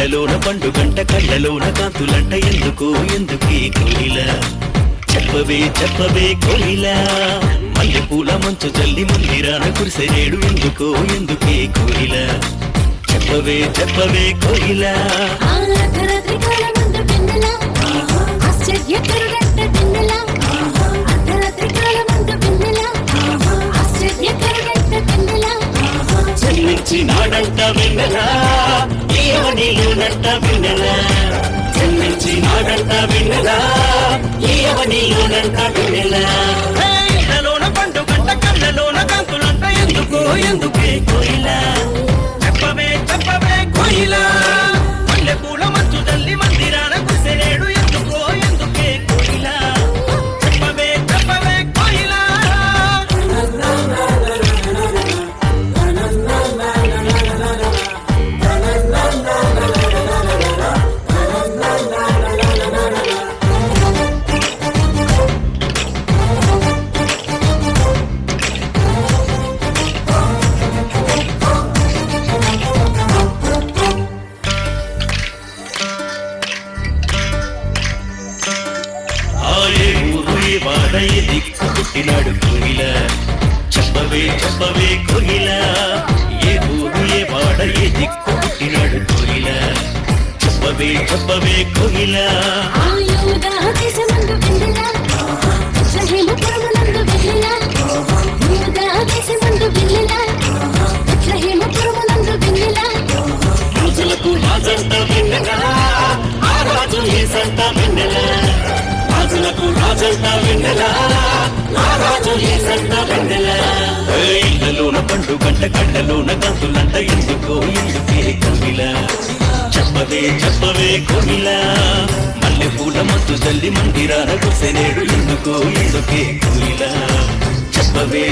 కళ్ళలోన పండుగంట కళ్ళలోన కాంతులంట ఎందుకే కోయిల చెప్పవే కోయిల మల్లెపూల మంచు చల్లి మందిరాన కురిసెనేడు ఎందుకే కోయిల చెప్పవే కోయిల జన్మించినాడంట వెన్నెల ఏవనిలోనంట వెన్నెల జన్మించినాడంట వెన్నెల ఏవనిలోనంట వెన్నెల కళ్ళలోన పండుగంట కళ్ళలోన కాంతులంట ఎందుకే కోయిల చెప్పవే కోయిల మల్లెపూల మంచు జల్లి మందిరాన కురిసెనేడు ఎందుకే కోయిల చెప్పవే కోయిల పుట్టినాడు కోయిల చెప్పవే కోయిల ఏ ఊరు ఏ వాడ ఏ దిక్కు పుట్టినాడు కోయిల చెప్పవే కోయిల రాజులకు రాజంట వెన్నెల ఆ రాజు ఏ సంట వెన్నెల రాజులకు రాజంట వెన్నెల ఆ రాజు ఏ సంట వెన్నెల ఇళ్ళలోన పండుగంట కళ్ళలోన గంతులంట ఎందుకే కోయిల చెప్పవే కోయిల మల్లెపూల మంచు జల్లి మందిరాన కురిసెనేడు ఎందుకే కోయిల చెప్పవే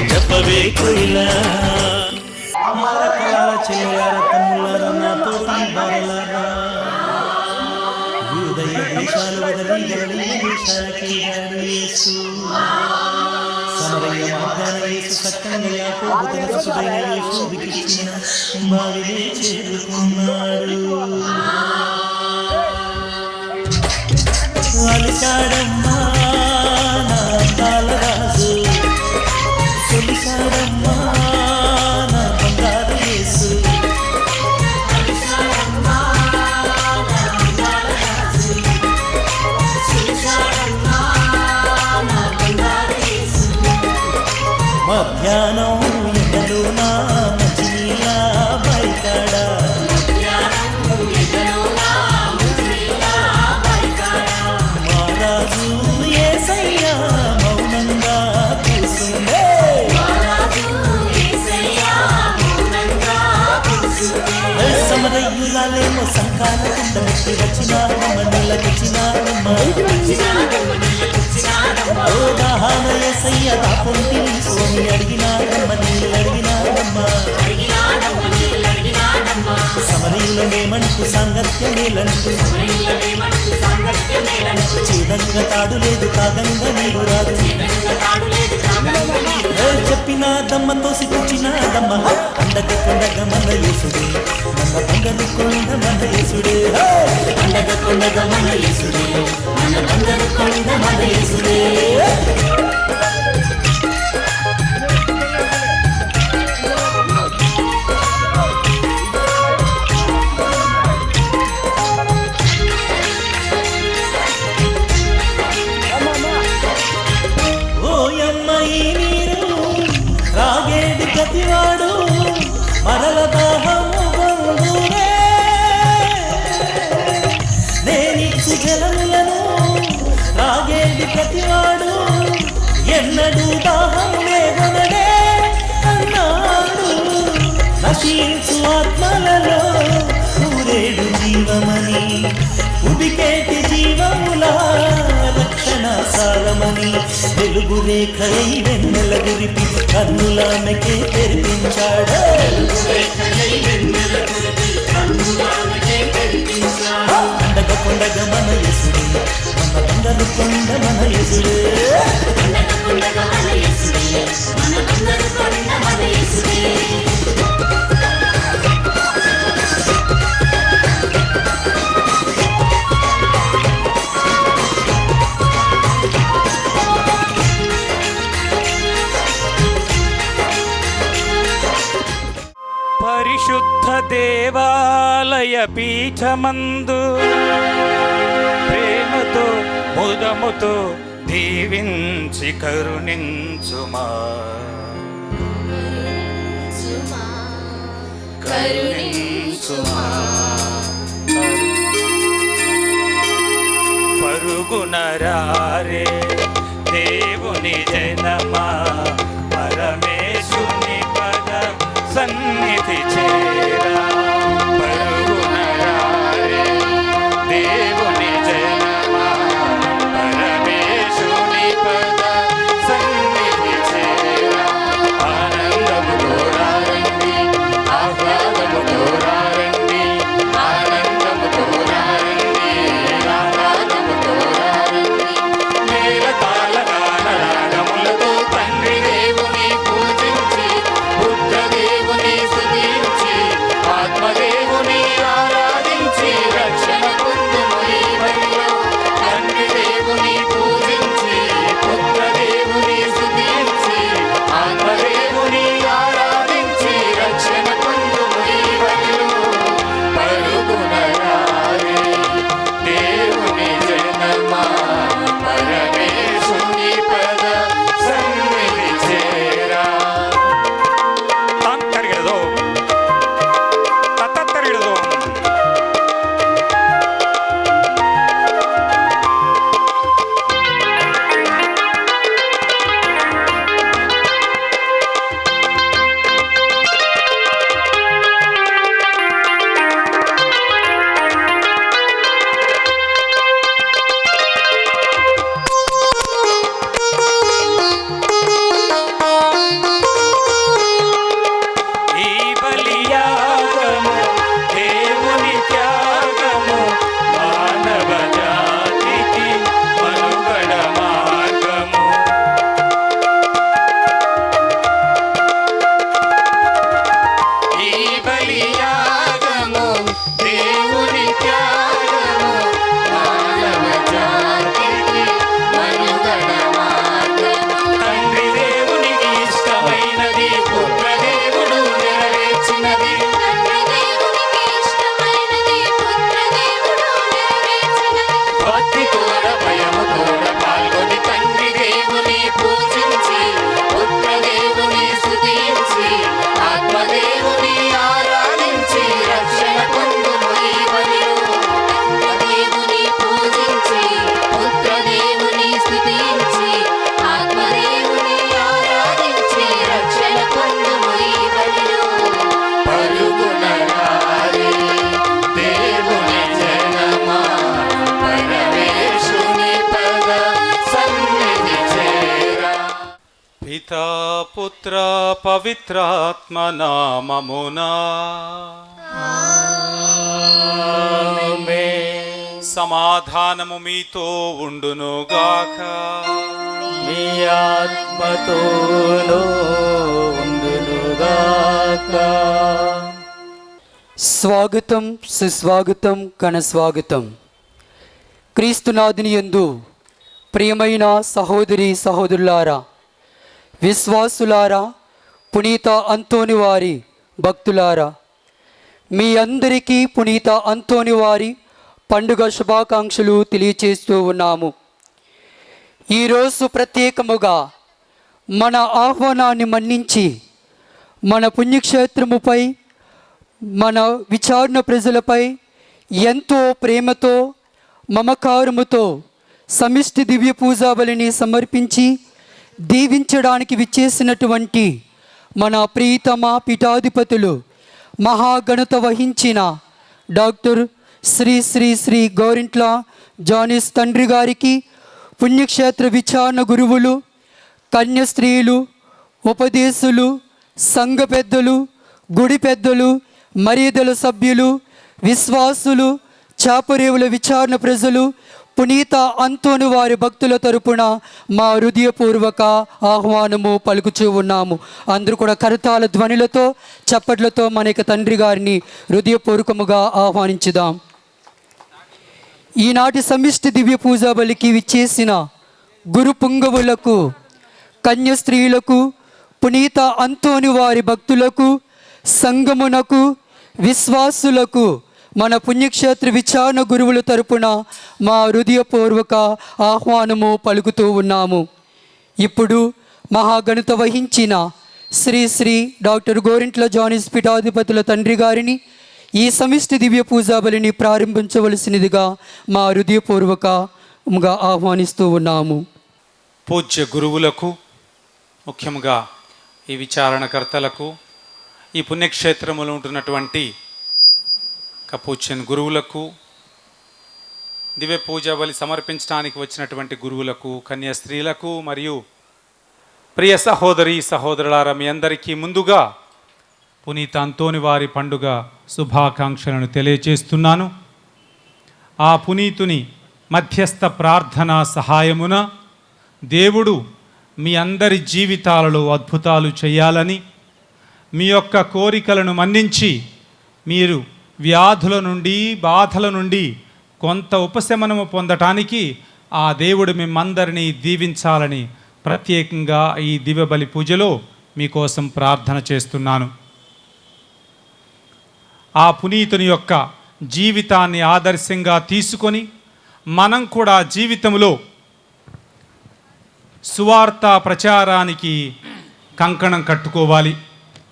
కోయిల చెల్లెలారా తమ్ముళ్ళారా నాతో బారలారా ఉదయ దేశాలు వదలి దేశాలకి యేసు సమరయ్య మార్గాన యేసు సత్యంగా యాకోబు తన శిశుడైన యేసుకి ఇచ్చిన బావిని చేరుకున్నాడు అలిచాడమ్మా నా బాలరాజు తొలిచాడమ్మా నా బంగారు యేసు మధ్యాహ్నం ఎండలో నా మంచినీళ్ళ బయకాడ మహారాజు యేసయ్య మౌనంగా కూర్చుండే సమరయ్యులాలేమో సంకాల కింద పెట్టి వచ్చినారమ్మ నీళ్ళకొచ్చినారమ్మ ఓ దాహాన యేసయ్య దా పొంటిని సోని అడిగినారమ్మ నీళ్ళు అడిగినారమ్మ సమరయ్యులమేమంటూ సాంగత్యమేలంటూ చేదంగా తాడు లేదు కాగంగా నీరు రాదు చెప్పిన దమ్మతో సిచ్చిన దమ్మ అండగా కొండగా మన యేసుడే మన బంగారు కొండ మన యేసుడే అండగా కొండగా మన యేసుడే మన బంగారు కొండ మన యేసుడే ప్రతివాడు మరల దాహము బంధురే నేనిచ్చు జలములను తాగేది ప్రతివాడు ఎన్నడూ దాహం లేదనడే అన్నాడు నశించు ఆత్మలలో ఊరేడు జీవమని ఉడికేటి జీవములా రక్షణ సారమని వెలుగు రేఖై వెన్నెల గురిపి కన్నులామెకే తెరిపించాడు అండగ కొండగ మన యేసుడే మన బంగారు కొండ మన యేసుడే పరిశుద్ధ దేవాలయ పీఠమందు ప్రేమతో ముదముతో దీవించి కరుణించుమా కరుణించుమా. పరుగునరారే దేవుని జనమా, పరమేశుని పద సన్నిధి చేరా. పరుగునరారే దేవుని జనమా, పరమేశుని పద సన్నిధి చేరా. ఆనందముతో రండి, ఆహ్లాదముతో రండి, ఆనందముతో రండి, ఆహ్లాదముతో రండి. మేళతాళ గాన రాగములతో తండ్రి దేవుని పూజించి, బుద్ధ దేవుని స్తుతించి, ఆత్మదేవుని ఆరాధించి రక్షణ పొందుము ఈ బలిలో. తండ్రి దేవుని పూజించి, బుద్ధ దేవుని స్తుతించి, ఆత్మదేవుని ఆరాధించి రక్షణ పొందుము ఈ బలిలో. పరుగునరారే దేవుని జనమా, పరమేశుని పద సన్నిధి చేరా. తంతరిగదో తత్తరిగదో. ఈ బలియాగము దేవుని త్యాగము, మానవ జాతికి మనుగడ మార్గము. ఈ బలియాగము దేవుని త్యాగము, మానవ జాతికి మనుగడ మార్గము. తండ్రి దేవునికి ఇష్టమైనది పుత్ర దేవుడు నెరవేర్చినది. భక్తి తోడ భయము తోడ పాల్గొని తండ్రి దేవుని పూజించి, పుత్ర దేవుని స్తుతించి, ఆత్మదేవుని ఆరాధించి రక్షణ పొందుము ఈ బలిలో. దేవుని పూజించి, పుత్ర దేవుని స్తుతించి, ఆత్మదేవుని ఆరాధించి రక్షణ పొందుము ఈ బలిలో. పరుగునరారే దేవుని జనమా, పరమేశుని పద సన్నిధి చేరా. పితా పుత్ర పవిత్రాత్మ నామమునా సమాధానము మీతో ఉండునుగాక. మీ ఆత్మతోనూ ఉండునుగాక. స్వాగతం, సుస్వాగతం, ఘనస్వాగతం. క్రీస్తునాథుని యందు ప్రియమైన సహోదరి సహోదరులారా, విశ్వాసులారా, పునీత అంతోని వారి భక్తులారా, మీ అందరికీ పునీత అంతోని వారి పండుగ శుభాకాంక్షలు తెలియచేస్తూ ఉన్నాము. ఈరోజు ప్రత్యేకముగా మన ఆహ్వానాన్ని మన్నించి మన పుణ్యక్షేత్రముపై, మన విచారణ ప్రజలపై ఎంతో ప్రేమతో మమకారముతో సమిష్టి దివ్య పూజా బలిని సమర్పించి దీవించడానికి విచ్చేసినటువంటి మన ప్రియతమ పీఠాధిపతులు మహాఘనత వహించిన డాక్టర్ శ్రీ శ్రీ శ్రీ గోరింట్ల జానిస్ తండ్రి గారికి, పుణ్యక్షేత్ర విచారణ గురువులు, కన్యస్త్రీలు, ఉపదేశులు, సంఘ పెద్దలు, గుడి పెద్దలు, మర్యాదల సభ్యులు, విశ్వాసులు, చాపరేవుల విచారణ ప్రజలు, పునీత అంతోని వారి భక్తుల తరపున మా హృదయపూర్వక ఆహ్వానము పలుకుచూ ఉన్నాము. అందరూ కూడా కరతాళ ధ్వనులతో, చప్పట్లతో మన యొక్క తండ్రి గారిని హృదయపూర్వకముగా ఆహ్వానించుదాం. ఈనాటి సమిష్టి దివ్య పూజా బలికి విచ్చేసిన గురు పుంగవులకు, కన్యస్త్రీలకు, పునీత అంతోని వారి భక్తులకు, సంఘమునకు విశ్వాసులకు మన పుణ్యక్షేత్ర విచారణ గురువుల తరపున మా హృదయపూర్వక ఆహ్వానము పలుకుతూ ఉన్నాము. ఇప్పుడు మహాగణిత వహించిన శ్రీ డాక్టర్ గోరింట్ల జానీస్ పీఠాధిపతుల తండ్రి గారిని ఈ సమిష్టి దివ్య పూజా బలిని ప్రారంభించవలసినదిగా మా హృదయపూర్వకంగా ఆహ్వానిస్తూ ఉన్నాము. పూజ్య గురువులకు, ముఖ్యంగా ఈ విచారణకర్తలకు, ఈ పుణ్యక్షేత్రములో ఉంటున్నటువంటి కపూచియన్ గురువులకు, దివ్య పూజా బలి సమర్పించడానికి వచ్చినటువంటి గురువులకు, కన్యా స్త్రీలకు మరియు ప్రియ సహోదరులారా, మీ అందరికీ ముందుగా పునీత అంతోని వారి పండుగ శుభాకాంక్షలను తెలియజేస్తున్నాను. ఆ పునీతుని మధ్యస్థ ప్రార్థనా సహాయమున దేవుడు మీ అందరి జీవితాలలో అద్భుతాలు చేయాలని, మీ యొక్క కోరికలను మన్నించి మీరు వ్యాధుల నుండి, బాధల నుండి కొంత ఉపశమనము పొందటానికి ఆ దేవుడు మిమ్మందరినీ దీవించాలని ప్రత్యేకంగా ఈ దివ్యబలి పూజలో మీకోసం ప్రార్థన చేస్తున్నాను. ఆ పునీతుని యొక్క జీవితాన్ని ఆదర్శంగా తీసుకొని మనం కూడా జీవితంలో సువార్త ప్రచారానికి కంకణం కట్టుకోవాలి.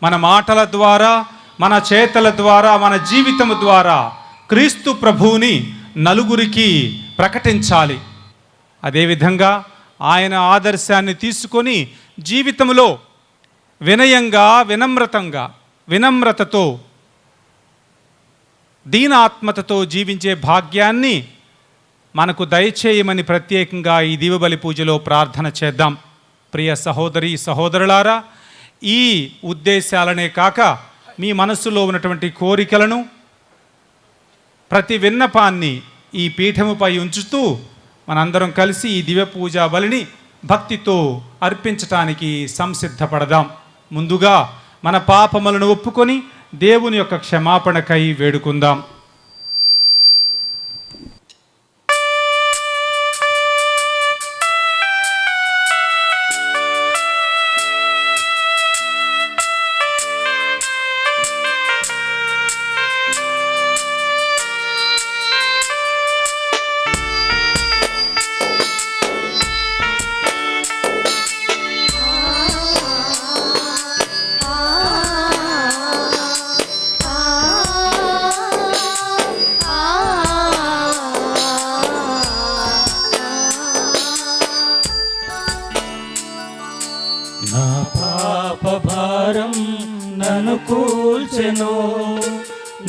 మన మాటల ద్వారా, మన చేతల ద్వారా, మన జీవితం ద్వారా క్రీస్తు ప్రభువుని నలుగురికి ప్రకటించాలి. అదేవిధంగా ఆయన ఆదర్శాన్ని తీసుకొని జీవితంలో వినయంగా, వినమ్రతతో, దీనాత్మతతో జీవించే భాగ్యాన్ని మనకు దయచేయమని ప్రత్యేకంగా ఈ దివ్యబలి పూజలో ప్రార్థన చేద్దాం. ప్రియ సహోదరులారా, ఈ ఉద్దేశాలనే కాక మీ మనస్సులో ఉన్నటువంటి కోరికలను, ప్రతి విన్నపాన్ని ఈ పీఠముపై ఉంచుతూ మనందరం కలిసి ఈ దివ్య పూజా బలిని భక్తితో అర్పించటానికి సంసిద్ధపడదాం. ముందుగా మన పాపములను ఒప్పుకొని దేవుని యొక్క క్షమాపణకై వేడుకుందాం. నా పాప భారం నన్ను కూల్చెను,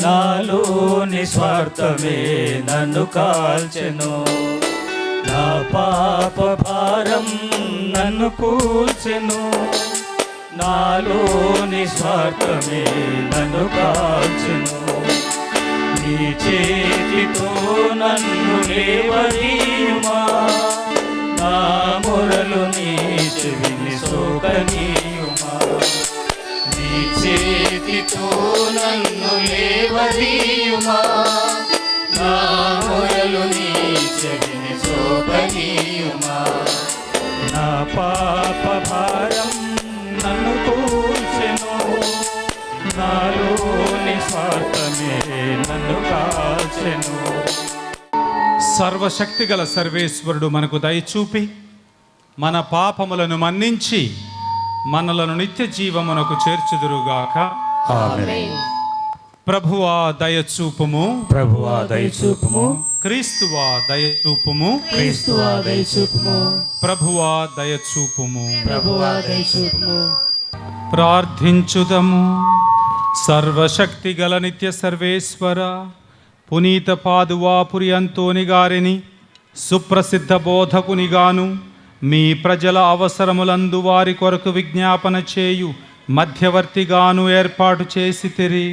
నాలోని స్వార్థమే నన్ను కాల్చెను. నా పాప భారం నన్ను కూల్చెను, నాలోని స్వార్థమే నన్ను కాల్చెను. నీ చేతితో నన్ను లేవనీయుమా, నా మొరలు నీ చెవిని సోకనీయుమా. నీ చేతితో నన్ను లేవనీయుమా, నా మొరలు నీ చెవిని సోకనీయుమా. నా పాప భారం నన్ను కూల్చెను, నాలోని స్వార్థమే నన్ను కాల్చెను. సర్వశక్తిగల సర్వేశ్వరుడు మనకు దయచూపి మన పాపములను మన్నించి మనలను నిత్య జీవమునకు చేర్చుదురుగాక. ఆమేన్. ప్రభువా దయచూపుము, ప్రభువా దయచూపుము, క్రీస్తువా దయచూపుము, క్రీస్తువా దయచూపుము, ప్రభువా దయచూపుము. ప్రభువా దయచూపుము. ప్రార్థించుదము. సర్వశక్తిగల నిత్య సర్వేశ్వర, పునీత పాదువాపురి అంతోని గారిని సుప్రసిద్ధ బోధకునిగాను, మీ ప్రజల అవసరములందు వారి కొరకు విజ్ఞాపన చేయు మధ్యవర్తిగాను ఏర్పాటు చేసితిరి.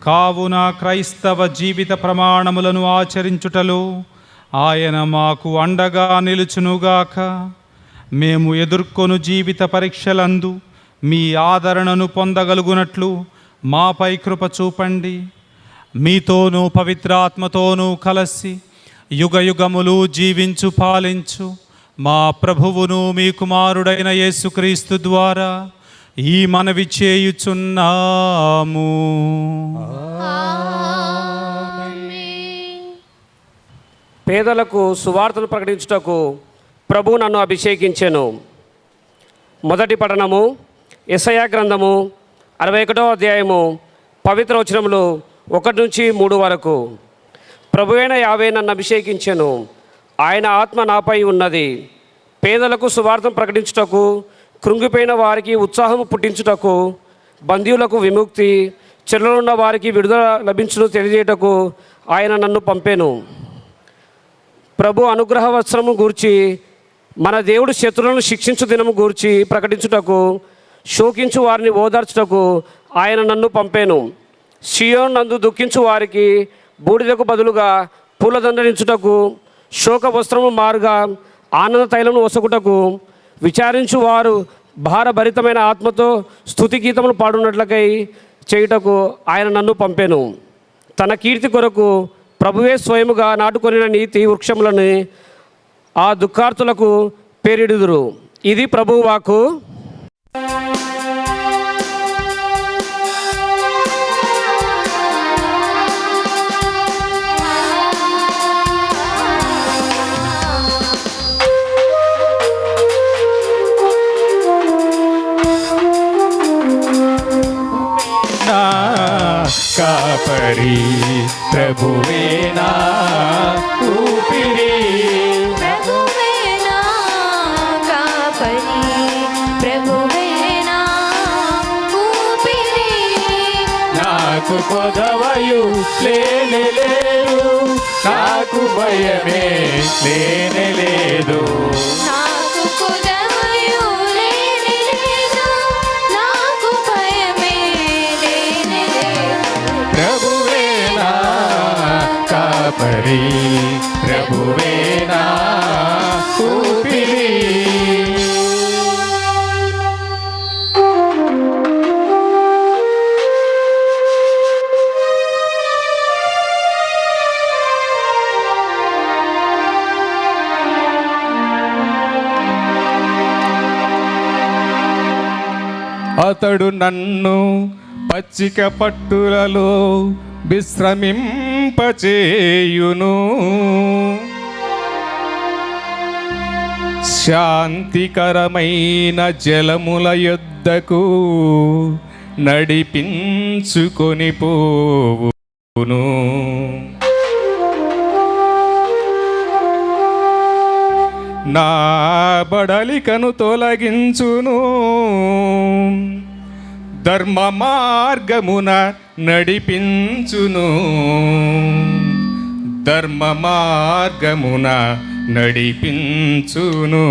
కావున క్రైస్తవ జీవిత ప్రమాణములను ఆచరించుటలో ఆయన మాకు అండగా నిలుచునుగాక. మేము ఎదుర్కొను జీవిత పరీక్షలందు మీ ఆదరణను పొందగలుగునట్లు మాపై కృప చూపండి. మీతోనూ పవిత్రాత్మతోనూ కలసి యుగయుగములు జీవించు పాలించు మా ప్రభువును మీ కుమారుడైన యేసుక్రీస్తు ద్వారా ఈ మనవి చేయుచున్నాము. పేదలకు సువార్తను ప్రకటించుటకు ప్రభు నన్ను అభిషేకించెను. మొదటి పఠనము యెషయా గ్రంథము 61వ అధ్యాయము పవిత్ర వచనములు 1 నుంచి 3 వరకు. ప్రభువైన యావే నన్ను అభిషేకించెను, ఆయన ఆత్మ నాపై ఉన్నది. పేదలకు సువార్తను ప్రకటించుటకు, కృంగిపోయిన వారికి ఉత్సాహము పుట్టించుటకు, బందీయులకు విముక్తి, చెరలోనున్న వారికి విడుదల లభించును తెలియజేయటకు ఆయన నన్ను పంపెను. ప్రభు అనుగ్రహ వస్త్రము గూర్చి, మన దేవుడు శత్రువులను శిక్షించు దినము గూర్చి ప్రకటించుటకు, శోకించు వారిని ఓదార్చుటకు ఆయన నన్ను పంపాను. సియోను నందు దుఃఖించు వారికి బూడిదకు బదులుగా పూలదండనించుటకు, శోక వస్త్రము మారుగా ఆనంద తైలమును ఒసగుటకు, విచారించు వారు భారభరితమైన ఆత్మతో స్తుతి గీతములు పాడున్నట్లకై చేయుటకు ఆయన నన్ను పంపాను. తన కీర్తి కొరకు ప్రభువే స్వయముగా నాటుకొనిన నీతి వృక్షములని ఆ దుఃఖార్తులకు పేరిడుదురు. ఇది ప్రభువు వాక్కు. కాపరి ప్రభువేనా ఊపిరి, ప్రభువేనా కాపరి, ప్రభువేనా ఊపిరి. నాకు కొదవయు లేనేలేదు, నాకు భయమే లేనేలేదు. నాకు కుదవయు లేనే లేదు, నాకు భయమే లేనే లేదు. ప్రభువేనా కాపరి, ప్రభువేనా ఊపిరి. అతడు నన్ను పచ్చిక పట్టులలో విశ్రమింపచేయును, శాంతికరమైన జలముల యొద్దకు నడిపించుకొని పోవును. నా బడలికను తొలగించును, ధర్మ మార్గమున నడిపించును, ధర్మ మార్గమున నడిపించును.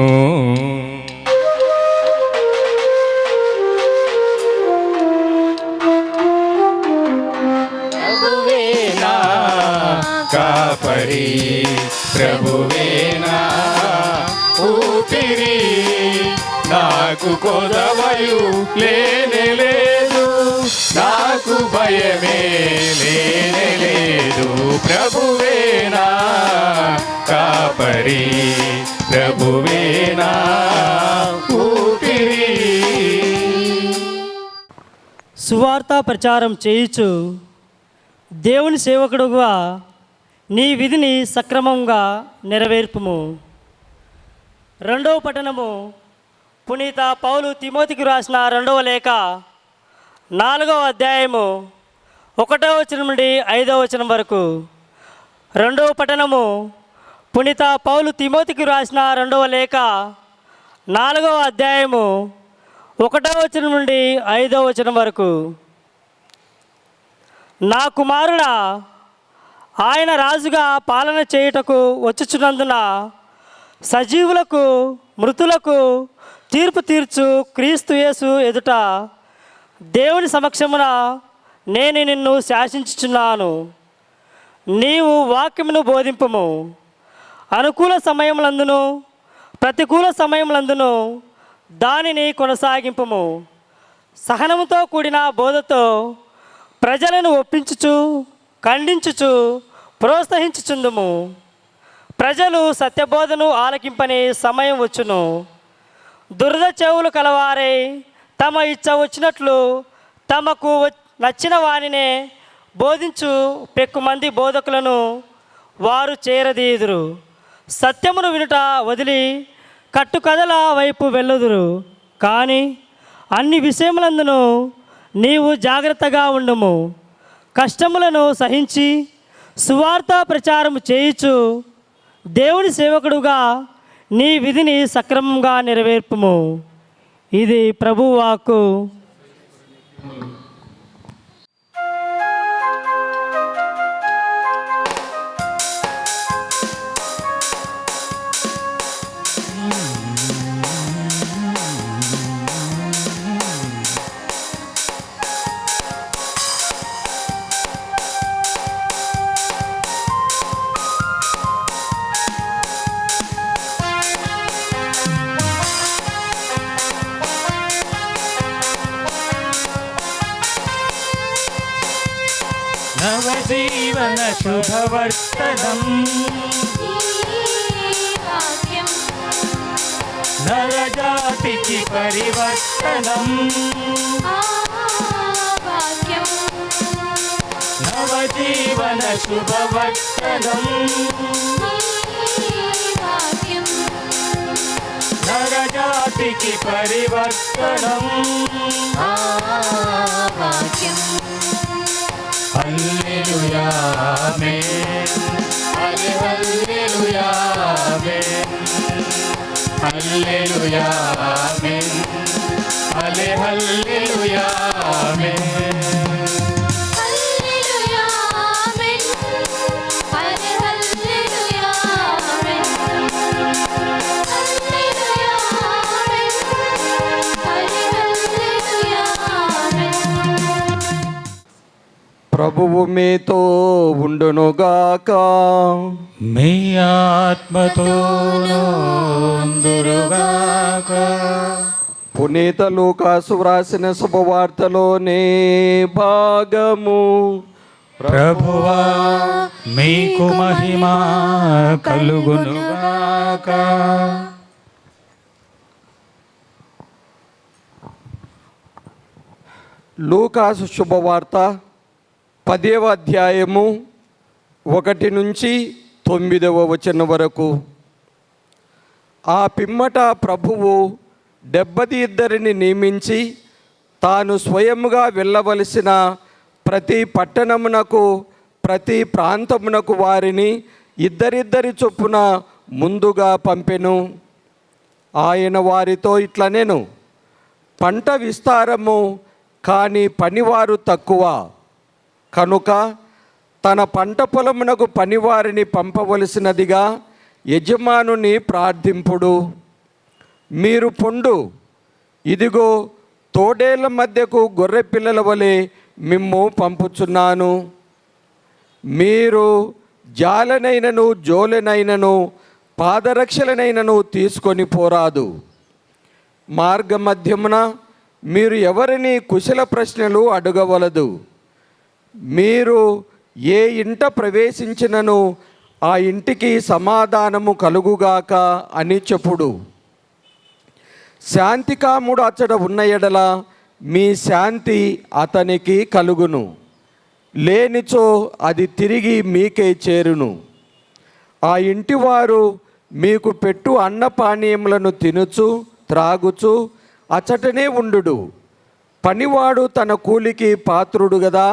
ప్రభువేనా కాపరి, ప్రభువేనా ఊపిరి, నాకు కొదవయు లేనేలేదు, నాకు భయమే లేనేలేదు. ప్రభువేనా కాపరి, ప్రభువేనా ఊపిరి. సువార్త ప్రచారం చేయుచు దేవుని సేవకుడుగా నీ విధిని సక్రమంగా నెరవేర్పుము. రెండవ పట్టణము పునీత పౌలు తిమోతికి రాసిన 2వ లేఖ 4వ అధ్యాయము 1వ వచనం నుండి 5వ వచనం వరకు. రెండవ పట్టణము పునీత పౌలు తిమోతికి రాసిన 2వ లేఖ 4వ అధ్యాయము 1వ వచనం నుండి 5వ వచనం వరకు. నా కుమారుడా, ఆయన రాజుగా పాలన చేయుటకు వచ్చుచున్నందున సజీవులకు మృతులకు తీర్పు తీర్చు క్రీస్తు యేసు ఎదుట దేవుని సమక్షమున నేను నిన్ను శాసించుచున్నాను. నీవు వాక్యమును బోధింపుము. అనుకూల సమయములందును ప్రతికూల సమయములందును దానిని కొనసాగింపుము. సహనముతో కూడిన బోధతో ప్రజలను ఒప్పించుచు ఖండించుచు ప్రోత్సహించుచుందుము. ప్రజలు సత్యబోధను ఆలకింపని సమయం వచ్చును. దురద చెవులు కలవారై తమ ఇచ్చ వచ్చినట్లు తమకు నచ్చిన వానినే బోధించు పెక్కుమంది బోధకులను వారు చేరదీయుదురు. సత్యమును వినుట వదిలి కట్టుకథల వైపు వెళ్ళుదురు. కానీ అన్ని విషయములందును నీవు జాగ్రత్తగా ఉండుము. కష్టములను సహించి సువార్త ప్రచారము చేయుచు దేవుని సేవకుడుగా నీ విధిని సక్రమంగా నెరవేర్పుము. ఇది ప్రభువు వాక్కు. నవజీవన శుభవర్తనం వాక్యం నరజాతికి పరివర్తనం వాక్యం నవజీవన శుభవర్తనం వాక్యం నరజాతికి పరివర్తనం వాక్యం హల్లెలూయా ఆమేన్ హల్లెలూయా ఆమేన్ హల్లెలూయా ఆమేన్ హల్లెలూయా ఆమేన్ హల్లెలూయా ఆమేన్ హల్లెలూయా ఆమేన్ హల్లెలూయా ఆమేన్ హల్లెలూయా ఆమేన్. ప్రభువు మీతో ఉండునుగాక. మీ ఆత్మతోనూ ఉందురుగాక. పునీత లూకాసు వ్రాసిన శుభవార్తలోనే భాగము. ప్రభువా మీకు మహిమ కలుగునుగాక. లూకాసు శుభవార్త 10వ అధ్యాయము 1 నుంచి 9వ వచనం వరకు. ఆ పిమ్మట ప్రభువు 72 నియమించి తాను స్వయముగా వెళ్ళవలసిన ప్రతి పట్టణమునకు ప్రతి ప్రాంతమునకు వారిని ఇద్దరిద్దరి చొప్పున ముందుగా పంపెను. ఆయన వారితో ఇట్లనెను, పంట విస్తారము కానీ పనివారు తక్కువ. కనుక తన పంట పొలమునకు పనివారిని పంపవలసినదిగా యజమానుని ప్రార్థింపుడు. మీరు పొండు, ఇదిగో తోడేళ్ల మధ్యకు గొర్రె పిల్లల వలె మిమ్ము పంపుచున్నాను. మీరు జాలనైనను జోలెనైనను పాదరక్షలనైనను తీసుకొని పోరాదు. మార్గమధ్యమున మీరు ఎవరిని కుశల ప్రశ్నలు అడగవలదు. మీరు ఏ ఇంట ప్రవేశించినను ఆ ఇంటికి సమాధానము కలుగుగాక అని చెప్పుడు. శాంతికాముడు అచ్చట ఉన్న ఎడల మీ శాంతి అతనికి కలుగును, లేనిచో అది తిరిగి మీకే చేరును. ఆ ఇంటివారు మీకు పెట్టు అన్నపానీయములను తినుచు త్రాగుచు అచ్చటనే ఉండు. పనివాడు తన కూలికి పాత్రుడు గదా.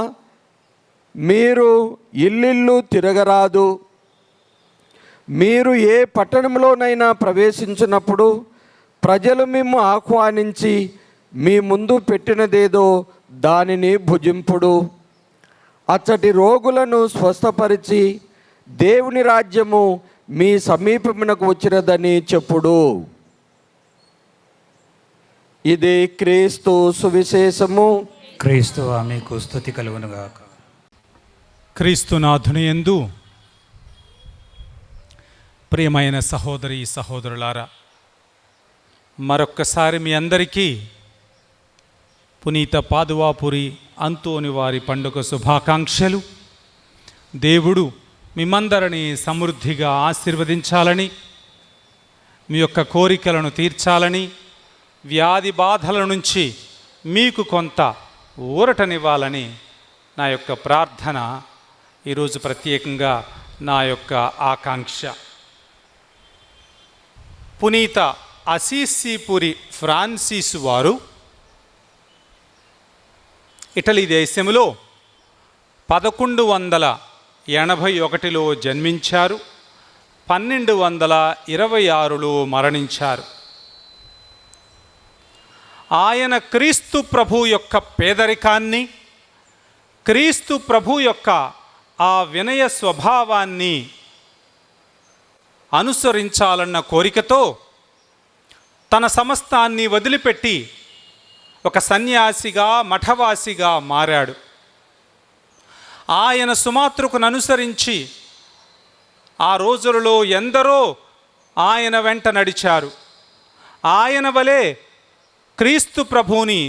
మీరు ఇల్లిల్లు తిరగరాదు. మీరు ఏ పట్టణంలోనైనా ప్రవేశించినప్పుడు ప్రజలు మిమ్ము ఆహ్వానించి మీ ముందు పెట్టినదేదో దానిని భుజింపుడు. అచ్చటి రోగులను స్వస్థపరిచి దేవుని రాజ్యము మీ సమీపమునకు వచ్చినదని చెప్పుడు. ఇది క్రీస్తు సువిశేషము. క్రీస్తు మీకు స్తుతి కలుగునుగాక. క్రీస్తునాథుని యందు ప్రియమైన సహోదరి సహోదరులారా, మరొక్కసారి మీ అందరికీ పునీత పాదువాపురి అంతోని వారి పండుగ శుభాకాంక్షలు. దేవుడు మిమ్మందరినీ సమృద్ధిగా ఆశీర్వదించాలని, మీ యొక్క కోరికలను తీర్చాలని, వ్యాధి బాధల నుంచి మీకు కొంత ఊరటనివ్వాలని నా యొక్క ప్రార్థన, ఈరోజు ప్రత్యేకంగా నా యొక్క ఆకాంక్ష. పునీత అసీసీపురి ఫ్రాన్సిస్ వారు ఇటలీ దేశంలో 1181లో జన్మించారు. 1226లో మరణించారు. ఆయన క్రీస్తు ప్రభు యొక్క పేదరికాన్ని, క్రీస్తు ప్రభు యొక్క ఆ వినయ స్వభావాన్ని అనుసరించాలన్న కోరికతో తన సమస్తాన్ని వదిలిపెట్టి ఒక సన్యాసిగా, మఠవాసిగా మారాడు. ఆయన సుమాతృకును అనుసరించి ఆ రోజులలో ఎందరో ఆయన వెంట నడిచారు. ఆయన వలె క్రీస్తు ప్రభువుని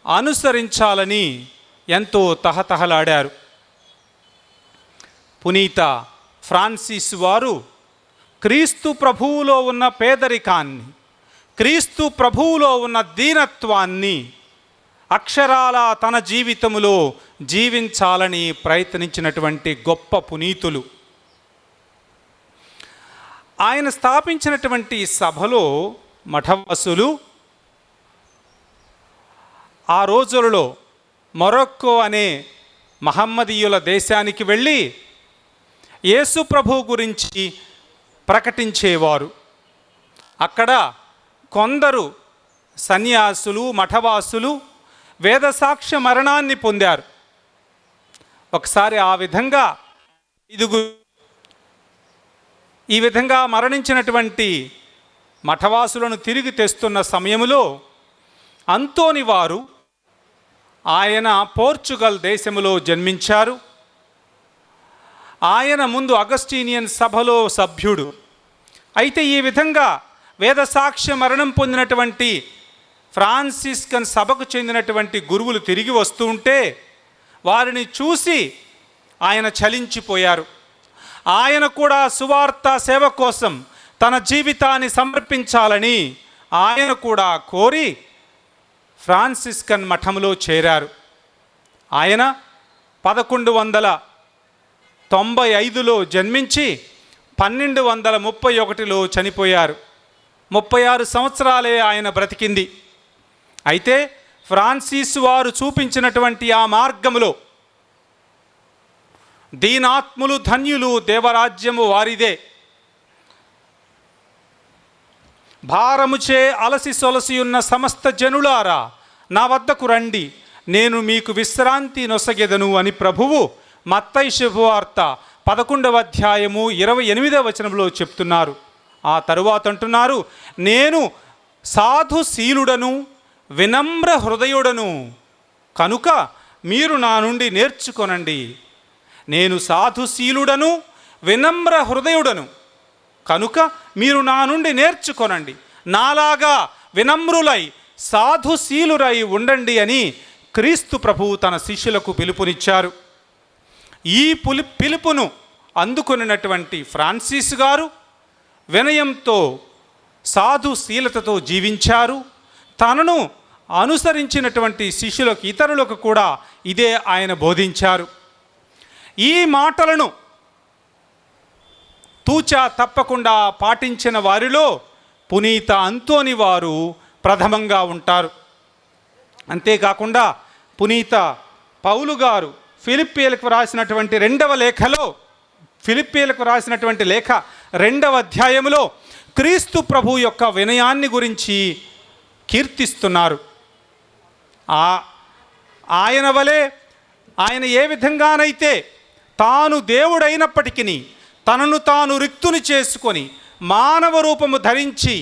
అనుసరించాలని ఎంతో తహతహలాడారు. పునీత ఫ్రాన్సిస్ వారు క్రీస్తు ప్రభువులో ఉన్న పేదరికాన్ని, క్రీస్తు ప్రభువులో ఉన్న దీనత్వాన్ని అక్షరాల తన జీవితంలో జీవించాలని ప్రయత్నించినటువంటి గొప్ప పునీతులు. ఆయన స్థాపించినటువంటి సభలో మఠవాసులు ఆ రోజులలో మొరక్కో అనే మహమ్మదీయుల దేశానికి వెళ్ళి యేసు ప్రభు గురించి ప్రకటించేవారు. అక్కడ కొందరు సన్యాసులు, మఠవాసులు వేదసాక్ష్య మరణాన్ని పొందారు. ఒకసారి ఈ విధంగా మరణించినటువంటి మఠవాసులను తిరిగి తెస్తున్న సమయంలో అంతోని వారు, ఆయన పోర్చుగల్ దేశంలో జన్మించారు. ఆయన ముందు అగస్టీనియన్ సభలో సభ్యుడు. అయితే ఈ విధంగా వేదసాక్ష్య మరణం పొందినటువంటి ఫ్రాన్సిస్కన్ సభకు చెందినటువంటి గురువులు తిరిగి వస్తూ ఉంటే వారిని చూసి ఆయన చలించిపోయారు. ఆయన కూడా సువార్త సేవ కోసం తన జీవితాన్ని సమర్పించాలని ఆయన కూడా కోరి ఫ్రాన్సిస్కన్ మఠంలో చేరారు. ఆయన 1195లో జన్మించి 1231లో చనిపోయారు. 36 సంవత్సరాలే ఆయన బ్రతికింది. అయితే ఫ్రాన్సిస్ వారు చూపించినటువంటి ఆ మార్గములో దీనాత్ములు ధన్యులు, దేవరాజ్యము వారిదే, భారముచే అలసి సొలసి ఉన్న సమస్త జనులారా నా వద్దకు రండి, నేను మీకు విశ్రాంతి నొసగెదను అని ప్రభువు మత్తయి శుభవార్త 11:28 చెప్తున్నారు. ఆ తరువాత అంటున్నారు, నేను సాధుశీలుడను వినమ్ర హృదయుడను కనుక మీరు నా నుండి నేర్చుకొనండి. నేను సాధుశీలుడను వినమ్ర హృదయుడను కనుక మీరు నా నుండి నేర్చుకొనండి, నాలాగా వినమ్రులై సాధుశీలురై ఉండండి అని క్రీస్తు ప్రభువు తన శిష్యులకు పిలుపునిచ్చారు. ఈ పిలుపును అందుకొనినటువంటి ఫ్రాన్సిస్ గారు వినయంతో, సాధుశీలతతో జీవించారు. తనను అనుసరించినటువంటి శిష్యులకు, ఇతరులకు కూడా ఇదే ఆయన బోధించారు. ఈ మాటలను తూచా తప్పకుండా పాటించిన వారిలో పునీత అంతోని వారు ప్రథమంగా ఉంటారు. అంతేకాకుండా పునీత పౌలు గారు ఫిలిప్పీలకు రాసినటువంటి లేఖ 2వ అధ్యాయంలో క్రీస్తు ప్రభు యొక్క వినయాన్ని గురించి కీర్తిస్తున్నారు. ఆయన వలె ఆయన ఏ విధంగానైతే తాను దేవుడైనప్పటికీ తనను తాను రిక్తుని చేసుకొని మానవ రూపము ధరించి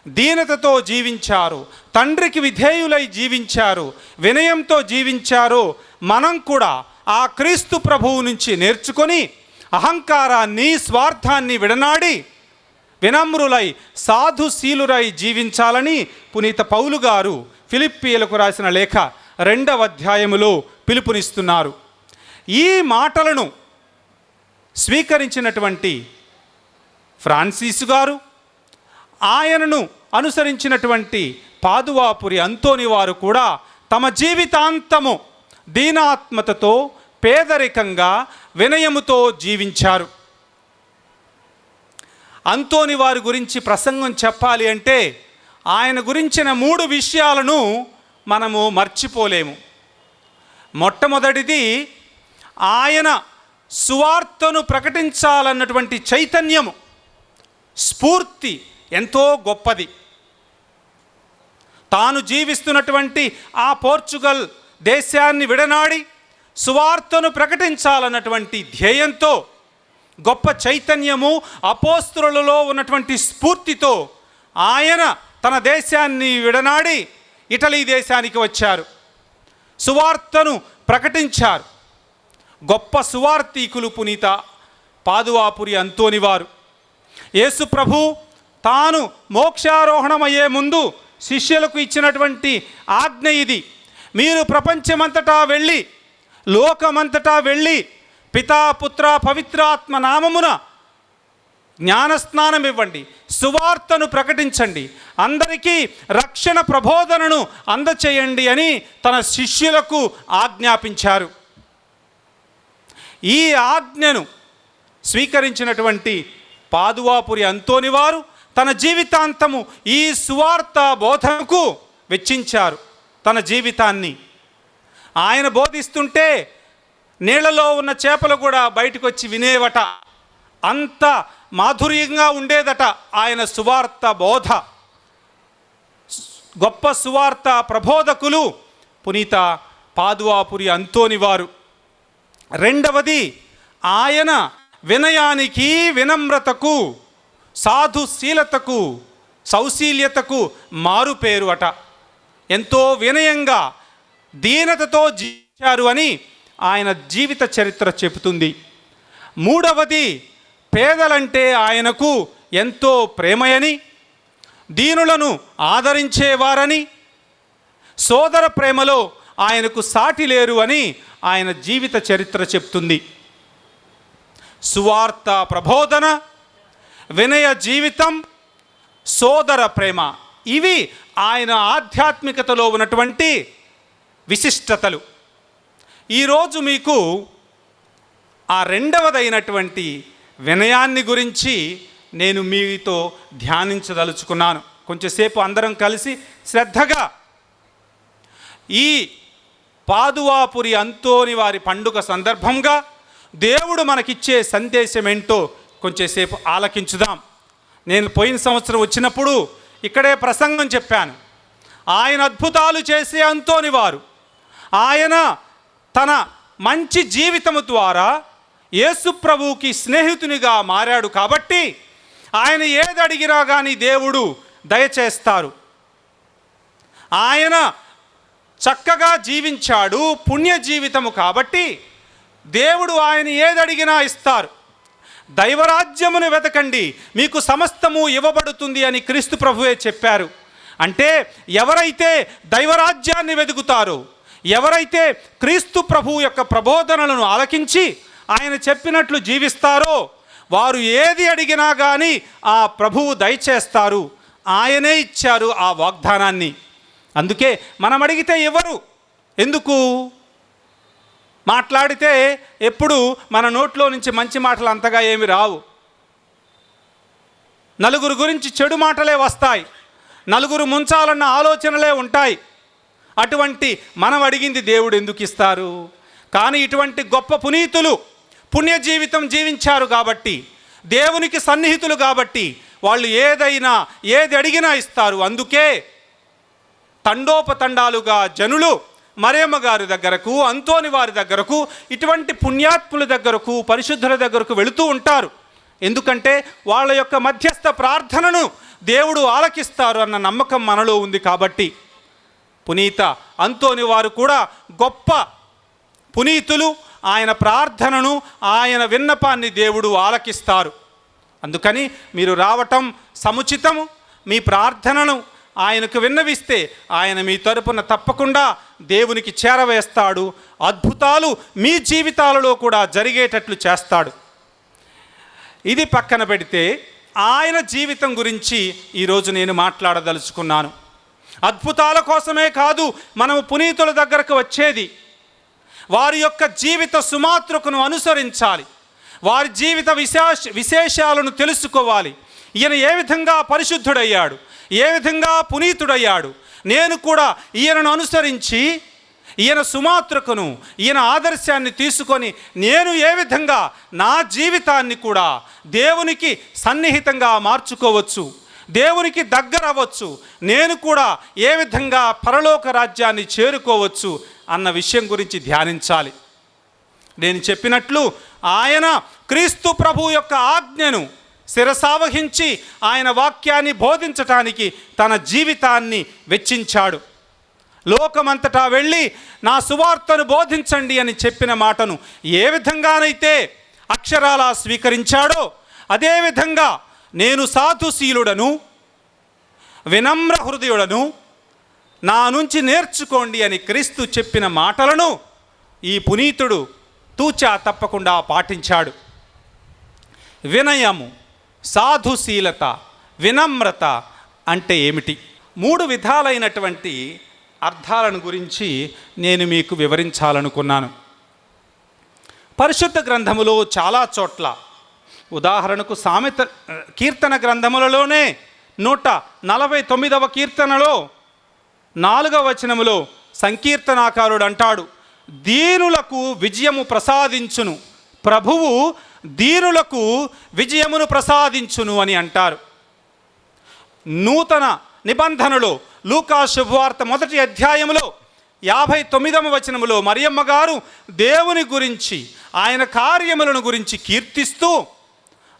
దీనతతో జీవించారు, తండ్రికి విధేయులై జీవించారు, వినయంతో జీవించారు. మనం కూడా ఆ క్రీస్తు ప్రభువు నుంచి నేర్చుకొని అహంకారాన్ని, స్వార్థాన్ని విడనాడి వినమ్రులై సాధుశీలురై జీవించాలని పునీత పౌలు గారు ఫిలిప్పీలకు రాసిన లేఖ 2వ అధ్యాయములో పిలుపునిస్తున్నారు. ఈ మాటలను స్వీకరించినటువంటి ఫ్రాన్సిస్ గారు, ఆయనను అనుసరించినటువంటి పాదువాపురి అంతోని వారు కూడా తమ జీవితాంతము దీనాత్మతతో పేదరికంగా వినయముతో జీవించారు. అంతోని వారి గురించి ప్రసంగం చెప్పాలి అంటే ఆయన గురించిన 3 విషయాలను మనము మర్చిపోలేము. మొట్టమొదటిది, ఆయన సువార్తను ప్రకటించాలన్నటువంటి చైతన్యము, స్ఫూర్తి ఎంతో గొప్పది. తాను జీవిస్తున్నటువంటి ఆ పోర్చుగల్ దేశాన్ని విడనాడి సువార్తను ప్రకటించాలన్నటువంటి ధ్యేయంతో, గొప్ప చైతన్యము, అపోస్తలులలో ఉన్నటువంటి స్ఫూర్తితో ఆయన తన దేశాన్ని విడనాడి ఇటలీ దేశానికి వచ్చారు. సువార్తను ప్రకటించారు. గొప్ప సువార్తీకులు పునీత పాదువాపురి అంతోని వారు. యేసు ప్రభు తాను మోక్షారోహణమయ్యే ముందు శిష్యులకు ఇచ్చినటువంటి ఆజ్ఞ ఇది: మీరు ప్రపంచమంతటా వెళ్ళి, లోకమంతటా వెళ్ళి, పితా పుత్ర పవిత్రాత్మ నామమున జ్ఞానస్నానం ఇవ్వండి, సువార్తను ప్రకటించండి, అందరికీ రక్షణ ప్రబోధనను అందచేయండి అని తన శిష్యులకు ఆజ్ఞాపించారు. ఈ ఆజ్ఞను స్వీకరించినటువంటి పాదువాపురి అంతోని వారు తన జీవితాంతము ఈ సువార్త బోధనకు వెచ్చించారు తన జీవితాన్ని. ఆయన బోధిస్తుంటే నీళ్లలో ఉన్న చేపలు కూడా బయటకు వచ్చి వినేవట. అంత మాధుర్యంగా ఉండేదట ఆయన సువార్త బోధ. గొప్ప సువార్త ప్రబోధకులు పునీత పాదువాపురి అంతోని వారు. రెండవది, ఆయన వినయానికి, వినమ్రతకు, సాధుశీలతకు, సౌశీల్యతకు మారుపేరు అట. ఎంతో వినయంగా దీనతతో జీవించారు అని ఆయన జీవిత చరిత్ర చెబుతుంది. మూడవది, పేదలంటే ఆయనకు ఎంతో ప్రేమయని, దీనులను ఆదరించేవారని, సోదర ప్రేమలో ఆయనకు సాటి లేరు అని ఆయన జీవిత చరిత్ర చెప్తుంది. సువార్త ప్రబోధన, వినయ జీవితం, సోదర ప్రేమ, ఇవి ఆయన ఆధ్యాత్మికతలో ఉన్నటువంటి విశిష్టతలు. ఈరోజు మీకు ఆ రెండవదైనటువంటి వినయాన్ని గురించి నేను మీతో ధ్యానించదలుచుకున్నాను. కొంచెంసేపు అందరం కలిసి శ్రద్ధగా ఈ పాదువాపురి అంతోని వారి పండుగ సందర్భంగా దేవుడు మనకిచ్చే సందేశం ఏంటో కొంచెంసేపు ఆలకించుదాం. నేను పోయిన సంవత్సరం వచ్చినప్పుడు ఇక్కడే ప్రసంగం చెప్పాను. ఆయన అద్భుతాలు చేసే అంతోని వారు, ఆయన తన మంచి జీవితము ద్వారా యేసు ప్రభువుకి స్నేహితునిగా మారాడు కాబట్టి ఆయన ఏది అడిగినా కానీ దేవుడు దయచేస్తారు. ఆయన చక్కగా జీవించాడు, పుణ్య జీవితము కాబట్టి దేవుడు ఆయన ఏది అడిగినా ఇస్తారు. దైవరాజ్యమును వెతకండి, మీకు సమస్తము ఇవ్వబడుతుంది అని క్రీస్తు ప్రభువే చెప్పారు. అంటే ఎవరైతే దైవరాజ్యాన్ని వెతుకుతారో, ఎవరైతే క్రీస్తు ప్రభువు యొక్క ప్రబోధనలను ఆలకించి ఆయన చెప్పినట్లు జీవిస్తారో, వారు ఏది అడిగినా కానీ ఆ ప్రభువు దయచేస్తారు. ఆయనే ఇచ్చారు ఆ వాగ్దానాన్ని. అందుకే మనం అడిగితే ఎవరు ఎందుకు మాట్లాడితే ఎప్పుడు మన నోట్లో నుంచి మంచి మాటలు అంతగా ఏమి రావు. నలుగురు గురించి చెడు మాటలే వస్తాయి, నలుగురు ముంచాలన్న ఆలోచనలే ఉంటాయి. అటువంటి మనం అడిగింది దేవుడు ఎందుకు ఇస్తారు? కానీ ఇటువంటి గొప్ప పునీతులు పుణ్య జీవితం జీవించారు కాబట్టి, దేవునికి సన్నిహితులు కాబట్టి వాళ్ళు ఏది అడిగినా ఇస్తారు. అందుకే తండోపతండాలుగా జనులు మరియమ్మ గారి దగ్గరకు, అంతోని వారి దగ్గరకు, ఇటువంటి పుణ్యాత్ముల దగ్గరకు, పరిశుద్ధుల దగ్గరకు వెళుతూ ఉంటారు. ఎందుకంటే వాళ్ళ యొక్క మధ్యస్థ ప్రార్థనను దేవుడు ఆలకిస్తారు అన్న నమ్మకం మనలో ఉంది. కాబట్టి పునీత అంతోని వారు కూడా గొప్ప పునీతులు. ఆయన ప్రార్థనను, ఆయన విన్నపాన్ని దేవుడు ఆలకిస్తారు. అందుకని మీరు రావటం సముచితము. మీ ప్రార్థనను ఆయనకు విన్నవిస్తే ఆయన మీ తరపున తప్పకుండా దేవునికి చేరవేస్తాడు. అద్భుతాలు మీ జీవితాలలో కూడా జరిగేటట్లు చేస్తాడు. ఇది పక్కన పెడితే ఆయన జీవితం గురించి ఈరోజు నేను మాట్లాడదలుచుకున్నాను. అద్భుతాల కోసమే కాదు మనము పునీతుల దగ్గరకు వచ్చేది, వారి యొక్క జీవిత సుమాతృకను అనుసరించాలి, వారి జీవిత విశేషాలను తెలుసుకోవాలి. ఈయన ఏ విధంగా పరిశుద్ధుడయ్యాడు, ఏ విధంగా పునీతుడయ్యాడు, నేను కూడా ఈయనను అనుసరించి ఈయన సుమాతృకను, ఈయన ఆదర్శాన్ని తీసుకొని నేను ఏ విధంగా నా జీవితాన్ని కూడా దేవునికి సన్నిహితంగా మార్చుకోవచ్చు, దేవునికి దగ్గర అవ్వచ్చు, నేను కూడా ఏ విధంగా పరలోక రాజ్యాన్ని చేరుకోవచ్చు అన్న విషయం గురించి ధ్యానించాలి. నేను చెప్పినట్లు ఆయన క్రీస్తు ప్రభు యొక్క ఆజ్ఞను శిరసావహించి ఆయన వాక్యాన్ని బోధించటానికి తన జీవితాన్ని వెచ్చించాడు. లోకమంతటా వెళ్ళి నా సువార్తను బోధించండి అని చెప్పిన మాటను ఏ విధంగానైతే అక్షరాలా స్వీకరించాడో అదేవిధంగా నేను సాధుశీలుడను, వినమ్ర హృదయుడను, నా నుంచి నేర్చుకోండి అని క్రీస్తు చెప్పిన మాటలను ఈ పునీతుడు తూచా తప్పకుండా పాటించాడు. వినయము, సాధుశీలత, వినమ్రత అంటే ఏమిటి? 3 విధాలైనటువంటి అర్థాలను గురించి నేను మీకు వివరించాలనుకున్నాను. పరిశుద్ధ గ్రంథములో చాలా చోట్ల, ఉదాహరణకు కీర్తన గ్రంథములలోనే 149వ కీర్తనలో 4వ వచనములో సంకీర్తనాకారుడు అంటాడు, దీనులకు విజయము ప్రసాదించును, ప్రభువు దీనులకు విజయమును ప్రసాదించును అని అంటారు. నూతన నిబంధనలో లూకా శుభవార్త 1వ అధ్యాయములో 59వ వచనములో మరియమ్మ గారు దేవుని గురించి, ఆయన కార్యములను గురించి కీర్తిస్తూ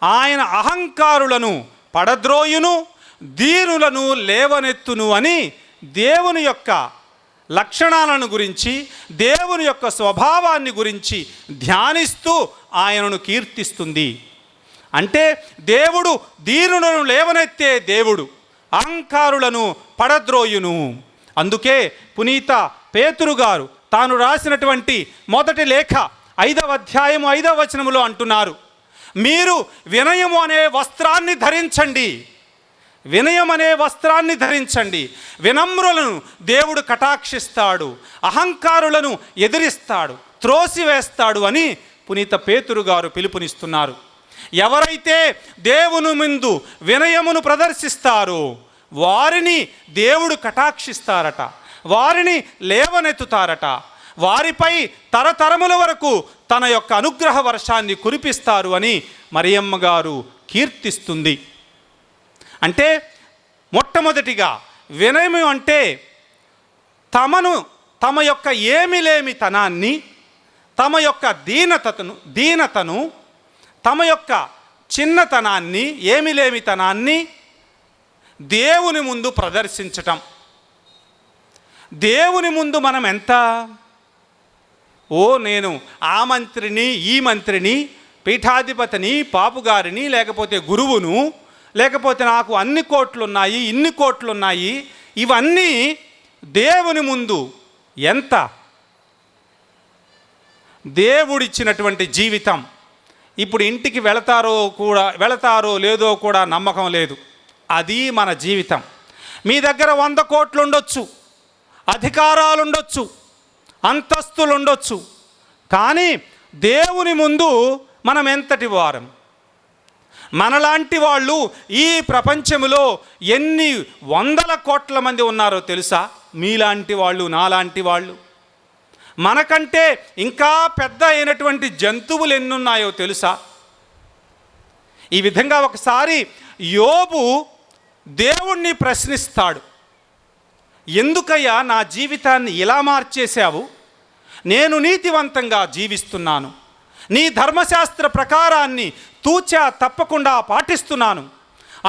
ఆయన అహంకారులను పడద్రోయును, దీనులను లేవనెత్తును అని దేవుని యొక్క లక్షణాలను గురించి, దేవుని యొక్క స్వభావాన్ని గురించి ధ్యానిస్తూ ఆయనను కీర్తిస్తుంది. అంటే దేవుడు దీనులను లేవనెత్తే దేవుడు, అహంకారులను పడద్రోయును. అందుకే పునీత పేతురు గారు తాను రాసినటువంటి మొదటి లేఖ 5వ అధ్యాయము 5వ వచనములో అంటున్నారు, మీరు వినయము అనే వస్త్రాన్ని ధరించండి, వినయం అనే వస్త్రాన్ని ధరించండి. వినమ్రులను దేవుడు కటాక్షిస్తాడు, అహంకారులను ఎదిరిస్తాడు, త్రోసివేస్తాడు అని పునీత పేతురు గారు పిలుపునిస్తున్నారు. ఎవరైతే దేవుని ముందు వినయమును ప్రదర్శిస్తారో వారిని దేవుడు కటాక్షిస్తారట, వారిని లేవనెత్తుతారట, వారిపై తరతరముల వరకు తన యొక్క అనుగ్రహ వర్షాన్ని కురిపిస్తారు అని మరియమ్మ గారు కీర్తిస్తుంది. అంటే మొట్టమొదటిగా వినయము అంటే తమ యొక్క ఏమిలేమితనాన్ని, తమ యొక్క దీనతను, తమ యొక్క చిన్నతనాన్ని, ఏమిలేమితనాన్ని దేవుని ముందు ప్రదర్శించటం. దేవుని ముందు మనం ఎంత, నేను ఆ మంత్రిని, ఈ మంత్రిని, పీఠాధిపతిని, పాపుగారిని, లేకపోతే గురువును, లేకపోతే నాకు అన్ని కోట్లున్నాయి, ఇన్ని కోట్లున్నాయి, ఇవన్నీ దేవుని ముందు ఎంత? దేవుడిచ్చినటువంటి జీవితం ఇప్పుడు ఇంటికి వెళతారో లేదో కూడా నమ్మకం లేదు. అది మన జీవితం. మీ దగ్గర 100 కోట్లు ఉండొచ్చు, అధికారాలు ఉండొచ్చు, అంతస్తులు ఉండొచ్చు, కానీ దేవుని ముందు మనం ఎంతటి వారం? మనలాంటి వాళ్ళు ఈ ప్రపంచంలో ఎన్ని 100 కోట్ల మంది ఉన్నారో తెలుసా? మీలాంటి వాళ్ళు, నాలాంటి వాళ్ళు. మనకంటే ఇంకా పెద్ద అయినటువంటి జంతువులు ఎన్నున్నాయో తెలుసా? ఈ విధంగా ఒకసారి యోబు దేవుణ్ణి ప్రశ్నిస్తాడు, ఎందుకయ్యా నా జీవితాన్ని ఇలా మార్చేశావు? నేను నీతివంతంగా జీవిస్తున్నాను, నీ ధర్మశాస్త్ర ప్రకారాన్ని తూచా తప్పకుండా పాటిస్తున్నాను,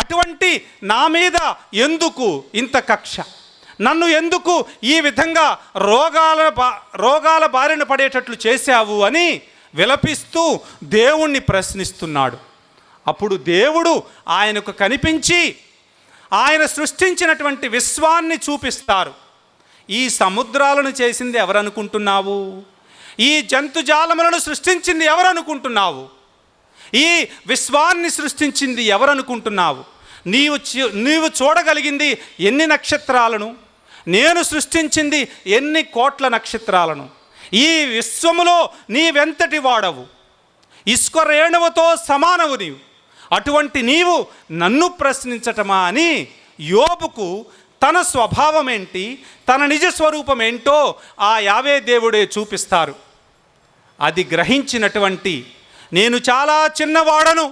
అటువంటి నా మీద ఎందుకు ఇంత కక్ష? నన్ను ఎందుకు ఈ విధంగా రోగాల బారిన పడేటట్లు చేశావు అని విలపిస్తూ దేవుణ్ణి ప్రశ్నిస్తున్నాడు. అప్పుడు దేవుడు ఆయనకు కనిపించి ఆయన సృష్టించినటువంటి విశ్వాన్ని చూపిస్తారు. ఈ సముద్రాలను చేసింది ఎవరనుకుంటున్నావు? ఈ జంతుజాలములను సృష్టించింది ఎవరనుకుంటున్నావు? ఈ విశ్వాన్ని సృష్టించింది ఎవరనుకుంటున్నావు? నీవు చూడగలిగింది ఎన్ని నక్షత్రాలను, నేను సృష్టించింది ఎన్ని కోట్ల నక్షత్రాలను, ఈ విశ్వములో నీవెంతటి వాడవు, ఇసుక రేణువుతో సమానవు నీవు, అటువంటి నీవు నన్ను ప్రశ్నించటమా అని యోబుకు తన స్వభావం ఏంటి, తన నిజ స్వరూపం ఏంటో ఆ యావే దేవుడే చూపిస్తారు. అది గ్రహించినటువంటి నేను చాలా చిన్నవాడను,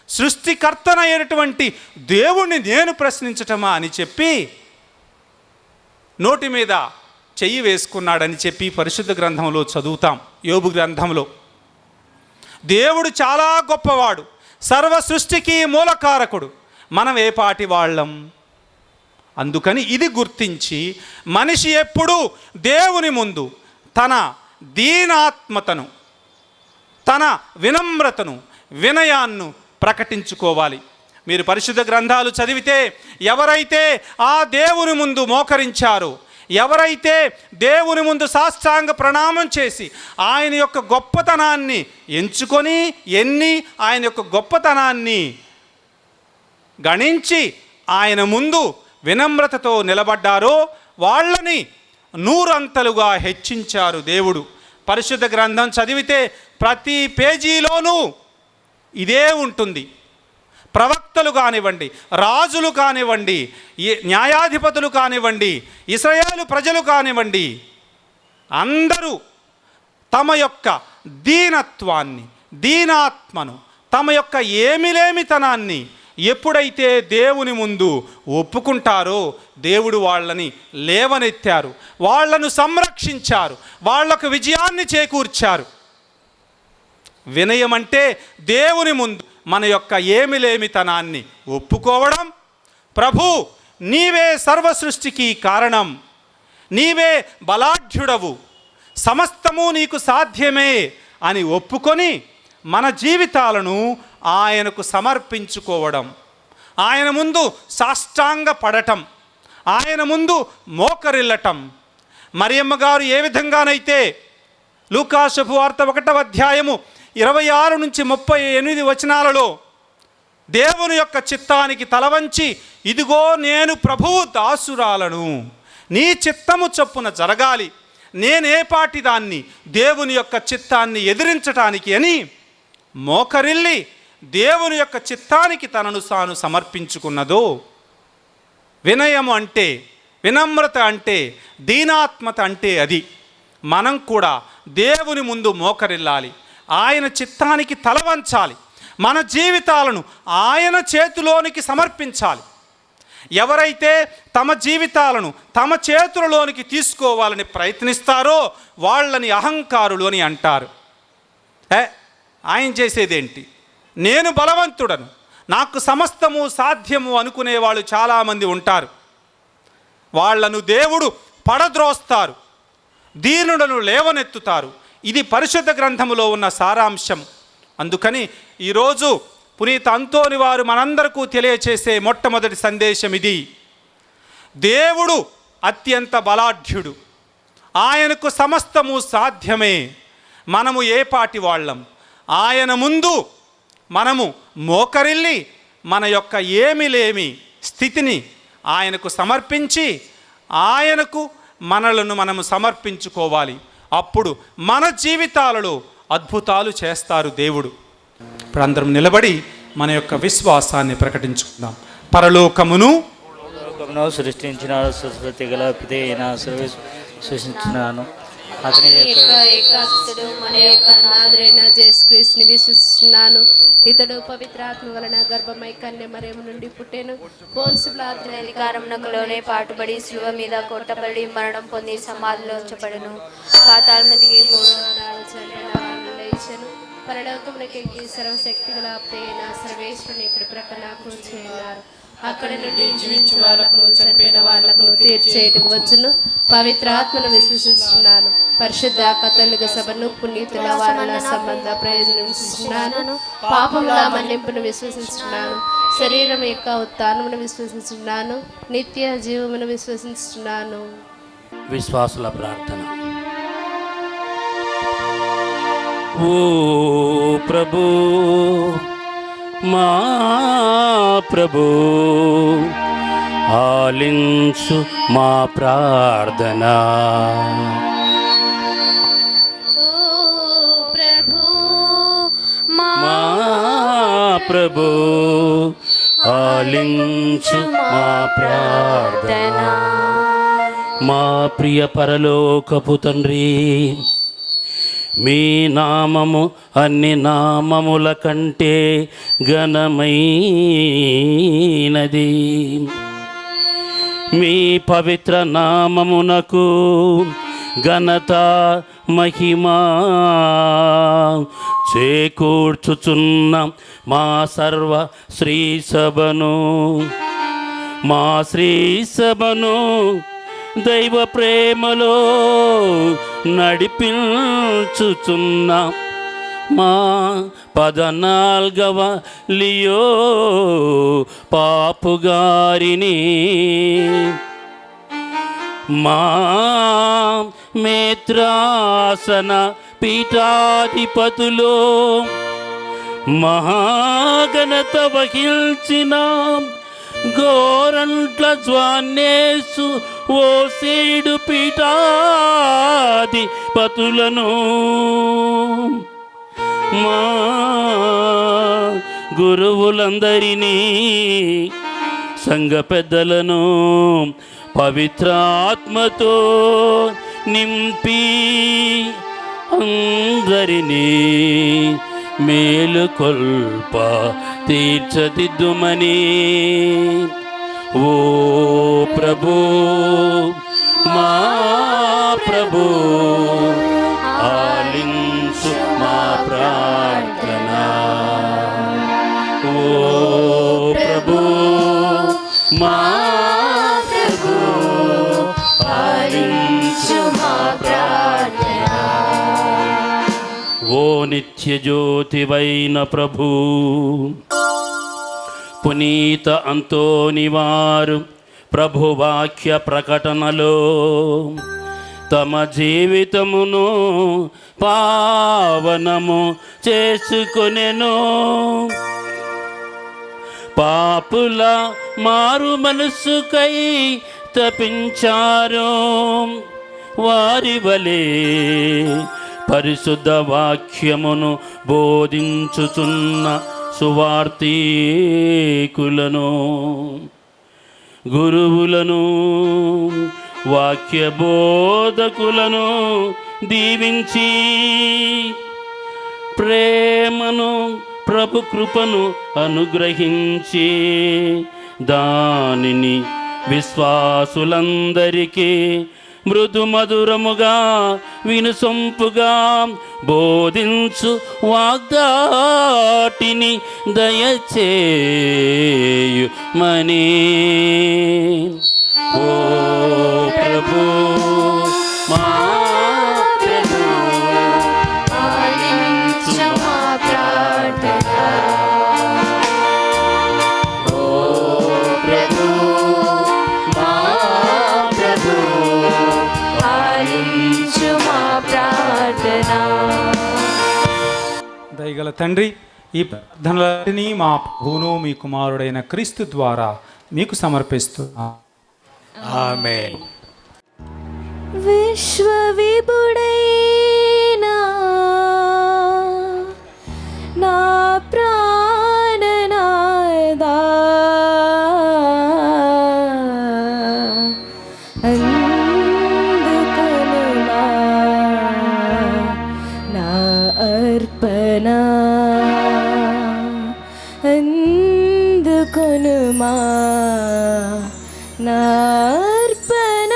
సృష్టికర్తనైనటువంటి దేవుణ్ణి నేను ప్రశ్నించటమా అని చెప్పి నోటి మీద చెయ్యి వేసుకున్నాడని చెప్పి పరిశుద్ధ గ్రంథంలో చదువుతాం. యోబు గ్రంథంలో దేవుడు చాలా గొప్పవాడు, సర్వ సృష్టికి మూలకారకుడు, మనం ఏ పాటి వాళ్ళం. అందుకని ఇది గుర్తించి మనిషి ఎప్పుడూ దేవుని ముందు తన దీనాత్మతను, తన వినమ్రతను, వినయాన్ని ప్రకటించుకోవాలి. మీరు పరిశుద్ధ గ్రంథాలు చదివితే ఎవరైతే ఆ దేవుని ముందు మోకరించారో, ఎవరైతే దేవుని ముందు సాష్టాంగ ప్రణామం చేసి ఆయన యొక్క గొప్పతనాన్ని ఎంచుకొని ఆయన యొక్క గొప్పతనాన్ని గణించి ఆయన ముందు వినమ్రతతో నిలబడ్డారో వాళ్ళని నూరంతలుగా హెచ్చించారు దేవుడు. పరిశుద్ధ గ్రంథం చదివితే ప్రతి పేజీలోనూ ఇదే ఉంటుంది. ప్రవక్తలు కానివ్వండి, రాజులు కానివ్వండి, న్యాయాధిపతులు కానివ్వండి, ఇశ్రాయేలు ప్రజలు కానివ్వండి, అందరూ తమ యొక్క దీనత్వాన్ని, దీనాత్మను, తమ యొక్క ఏమిలేమితనాన్ని ఎప్పుడైతే దేవుని ముందు ఒప్పుకుంటారో దేవుడు వాళ్ళని లేవనెత్తారు, వాళ్లను సంరక్షించారు, వాళ్లకు విజయాన్ని చేకూర్చారు. వినయం అంటే దేవుని ముందు మన యొక్క ఏమిలేమితనాన్ని ఒప్పుకోవడం. ప్రభు, నీవే సర్వ సృష్టికి కారణం, నీవే బలాఢ్యుడవు, సమస్తము నీకు సాధ్యమే అని ఒప్పుకొని మన జీవితాలను ఆయనకు సమర్పించుకోవడం, ఆయన ముందు సాష్టాంగ పడటం, ఆయన ముందు మోకరిల్లటం. మరియమ్మ గారు ఏ విధంగానైతే లూకా శుభవార్త 1వ అధ్యాయము 26 నుంచి 38 వచనాలలో దేవుని యొక్క చిత్తానికి తలవంచి, ఇదిగో నేను ప్రభువు దాసురాలను, నీ చిత్తము చొప్పున జరగాలి, నేనేపాటి దాన్ని దేవుని యొక్క చిత్తాన్ని ఎదిరించటానికి అని మోకరిల్లి దేవుని యొక్క చిత్తానికి తనను తాను సమర్పించుకున్నదో. వినయము అంటే, వినమ్రత అంటే, దీనాత్మత అంటే అది. మనం కూడా దేవుని ముందు మోకరిల్లాలి, ఆయన చిత్తానికి తలవంచాలి, మన జీవితాలను ఆయన చేతిలోనికి సమర్పించాలి. ఎవరైతే తమ జీవితాలను తమ చేతులలోనికి తీసుకోవాలని ప్రయత్నిస్తారో వాళ్ళని అహంకారులు అని అంటారు. ఆయన చేసేదేంటి, నేను బలవంతుడను, నాకు సమస్తము సాధ్యము అనుకునే వాళ్ళు చాలామంది ఉంటారు. వాళ్లను దేవుడు పడద్రోస్తారు, దీనులను లేవనెత్తుతారు. ఇది పరిశుద్ధ గ్రంథములో ఉన్న సారాంశం. అందుకని ఈరోజు పునీత అంతోని వారు మనందరికీ తెలియచేసే మొట్టమొదటి సందేశం ఇది. దేవుడు అత్యంత బలాఢ్యుడు, ఆయనకు సమస్తము సాధ్యమే. మనము ఏ పాటి వాళ్ళం, ఆయన ముందు మనము మోకరిల్లి మన యొక్క ఏమిలేమి స్థితిని ఆయనకు సమర్పించి ఆయనకు మనలను మనము సమర్పించుకోవాలి. అప్పుడు మన జీవితాలలో అద్భుతాలు చేస్తారు దేవుడు. ఇప్పుడు అందరం నిలబడి మన యొక్క విశ్వాసాన్ని ప్రకటించుకుందాం. పరలోకమును సృష్టించిన సరస్వతి గల పితైన సృష్టించినాను. అతని యొక్క ఏకాస్తుడు మన యొక్క నాథుడైన యేసుక్రీస్తుని విశ్వసిస్తున్నాను. ఇతడు పవిత్రాత్మ వలన గర్భమై కన్య మరియమ్మ నుండి పుట్టెను. పోన్సు పిలాతు అధికారమునకులోనే పాటుపడి శిలువ మీద కొట్టబడి మరణం పొంది సమాధిలో ఉంచబడెను. పాతాళము దిగి 3వ నాడు చనిపోయిన వారిని లేచెను. పరలోకమునకెక్కి సర్వశక్తి గల ప్రేణ సర్వేశ్వరుని ఇక్కడ ప్రక్కన కూర్చున్నారు. అక్కడ నుండి జీవించు వాళ్ళకు చనిపోయిన వాళ్ళకు తీర్చేటుకు వచ్చును. పవిత్రాత్మను విశ్వసిస్తున్నాను. పరిశుద్ధ కథలిక సభను పునీతుల వారల సంబంధ ప్రయోజనం, పాపముల మన్నింపును విశ్వసిస్తున్నాను. శరీరం యొక్క ఉత్థానమును విశ్వసిస్తున్నాను. నిత్య జీవమును విశ్వసిస్తున్నాను. విశ్వాసుల ప్రార్థన. ఓ ప్రభు, మా ప్రభు, ఆలించు మా ప్రార్థన. మా ప్రభు ఆలించు మా ప్రార్థన. మా ప్రియ పరలోకపు తండ్రి, మీ నామము అన్ని నామముల కంటే ఘనమైనది. మీ పవిత్ర నామమునకు ఘనత మహిమా చేకూర్చుచున్న మా సర్వ శ్రీ సభను దైవ ప్రేమలో నడిపించుచున్న మా 14వ లియో పాపుగారిని, మా మేత్రాసన పీఠాధిపతులు మహాఘనత వహించిన గోరంట్ల జ్వాన్నేసు ఓసేడు పీఠాధిపతులను, మా గురువులందరినీ, సంఘ పెద్దలను పవిత్రాత్మతో నింపి అందరినీ మేలుకొల్ప తీర్చదిద్దుమని, ఓ ప్రభు మా ప్రభు ఆలించు మా ప్రార్థన. ఓ ప్రభు మా ప్రభు ఆలించు మా ప్రార్థన. ఓ నిత్య జ్యోతివైన ప్రభు, పునీత అంతోని వారు ప్రభువాక్య ప్రకటనలో తమ జీవితమును పావనము చేసుకొనెను. పాపుల మారు మనసుకై తపించారు. వారి వలె పరిశుద్ధ వాక్యమును బోధించుచున్న సువార్తీకులను, గురువులను, వాక్య బోధకులను దీవించి ప్రేమను ప్రభు కృపను అనుగ్రహించి దానిని విశ్వాసులందరికీ మృదు మధురముగా వినుసొంపుగా బోధించు వాగ్దాటిని దయచేయుమని, ఓ ప్రభు మా ప్రభు ఆలించు మా ప్రార్థన. ఓ ప్రభు మా ప్రభు ఆలించు మా ప్రార్థన. దయగల తండ్రి, ఈ ప్రార్థనలన్నీ మా ప్రభువును మీ కుమారుడైన క్రీస్తు ద్వారా మీకు సమర్పిస్తున్నాం. ఆమేన్. విశ్వవిభుడైనా నా ప్రాణనాదా, అందుకొనుమా నా అర్పణ, అందుకొనుమా నా అర్పణ.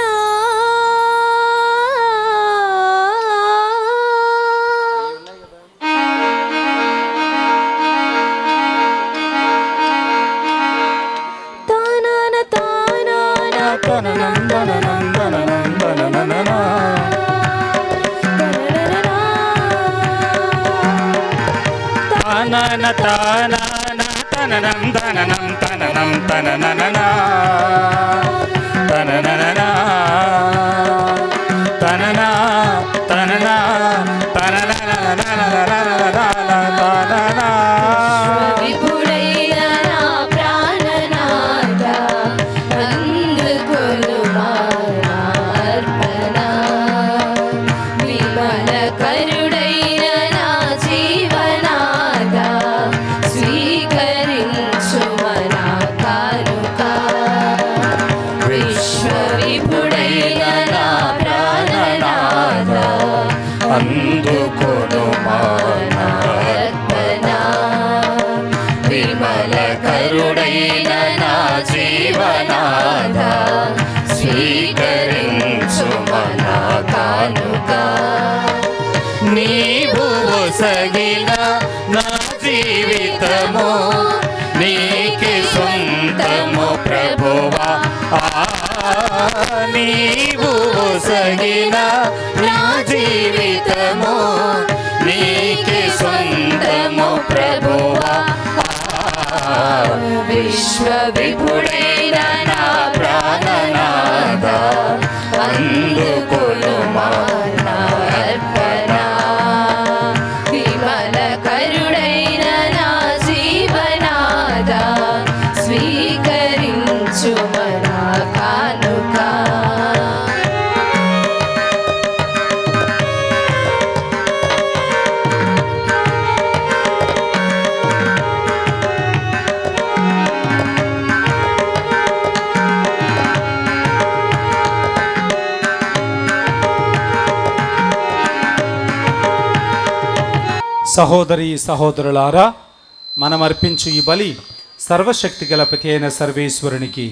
తానాన తానాన తననం తననం తననం తనననా, తానన తానన తననం తననం తననం తనననా తనననా తననా తననా తనననా. విభుడైన నా ప్రాణనాథ, కానుక నీవు ఒసగిన నా జీవితము నీకే సొంతము ప్రభువా నీవు ఒసగిన నా జీవితము నీకే సొంతము ప్రభువా విశ్వ విభుడైన నా ప్రాణనాథ అందుకొనుమా నా అర్పణ విమల కరుడైన నా జీవనాథ స్వీకరించు మన కానుక సహోదరి సహోదరులారా, మనం అర్పించు ఈ బలి సర్వశక్తి గల ప్రతి అయిన సర్వేశ్వరునికి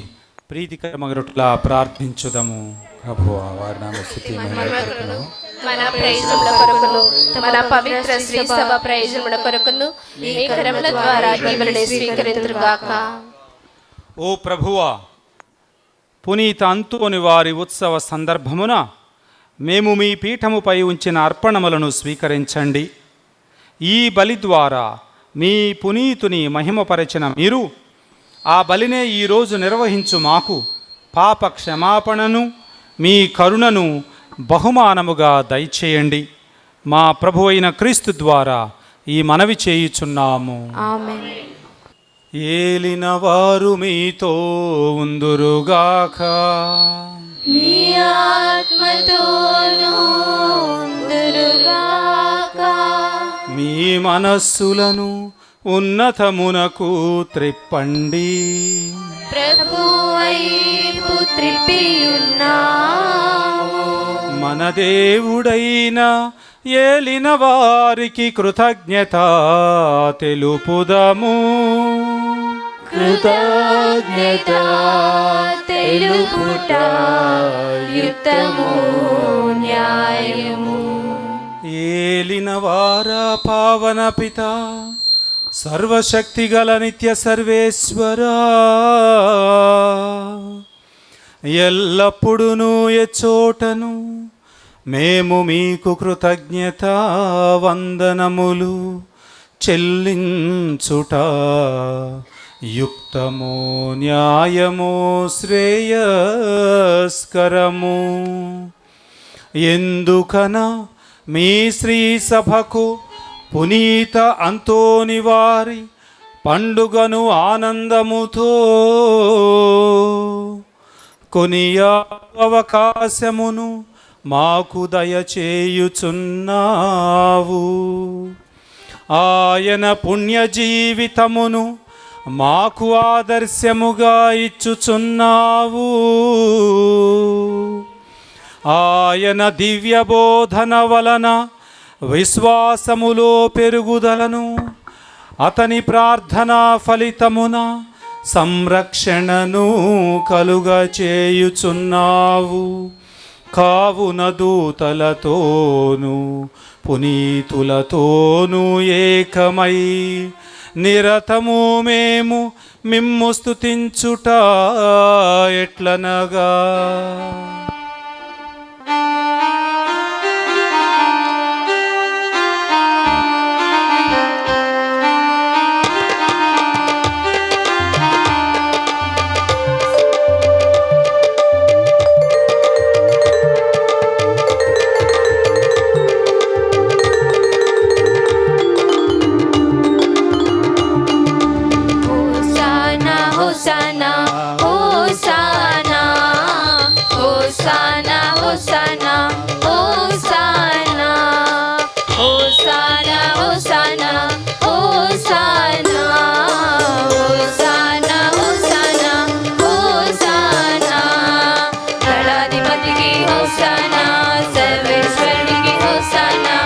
ప్రీతికరమగునట్లా ప్రార్థించుదము. ప్రభువా వారి నామస్తుతి మహిమ మన ప్రయోజనముల కొరకును మన పవిత్ర శ్రీ సభ ప్రయోజనముల కొరకును మీ కరముల ద్వారా ఈ బలిని స్వీకరింతురుగాక. ఓ ప్రభువా, పునీత అంతోని వారి ఉత్సవ సందర్భమున మేము మీ పీఠముపై ఉంచిన అర్పణములను స్వీకరించండి. ఈ బలి ద్వారా మీ పునీతుని మహిమపరచిన మీరు ఆ బలినే ఈరోజు నిర్వహించు మాకు పాప క్షమాపణను మీ కరుణను బహుమానముగా దయచేయండి. మా ప్రభు అయిన క్రీస్తు ద్వారా ఈ మనవి చేయుచున్నాము. ఆమేన్. ఏలిన వారు మీతో ఉందురుగాక. నీ ఆత్మతోనూ ఉందురుగాక. మీ మనస్సులను ఉన్నతమునకు త్రిప్పండి. ప్రభువైపు త్రిప్పియున్నాము. మన దేవుడైన ఏలిన వారికి కృతజ్ఞత తెలుపుదము. కృతజ్ఞత తెలుపుట యుక్తము న్యాయము. ఏలిన వారా పావన పిత సర్వశక్తిగల నిత్య సర్వేశ్వరా, ఎల్లప్పుడూ ఎచ్చోటను మేము మీకు కృతజ్ఞత వందనములు చెల్లించుట యుక్తము న్యాయము శ్రేయస్కరము. ఎందుకన మీ శ్రీ సభకు పునీత అంతోని వారి పండుగను ఆనందముతో కొనియా అవకాశమును మాకు దయచేయుచున్నావు. ఆయన పుణ్య జీవితమును మాకు ఆదర్శముగా ఇచ్చుచున్నావు. ఆయన దివ్య బోధన వలన విశ్వాసములో పెరుగుదలను, అతని ప్రార్థనా ఫలితమున సంరక్షణను కలుగ చేయుచున్నావు. కావున దూతలతోనూ పునీతులతోనూ ఏకమై నిరతము మేము మిమ్ము స్తుతించుట ఎట్లనగా, hosanna hosanna hosanna hosanna hosanna hosanna hosanna hosanna hosanna hosanna hosanna దళాధిపతికి హోసానా సర్వేశ్వరునికి హోసానా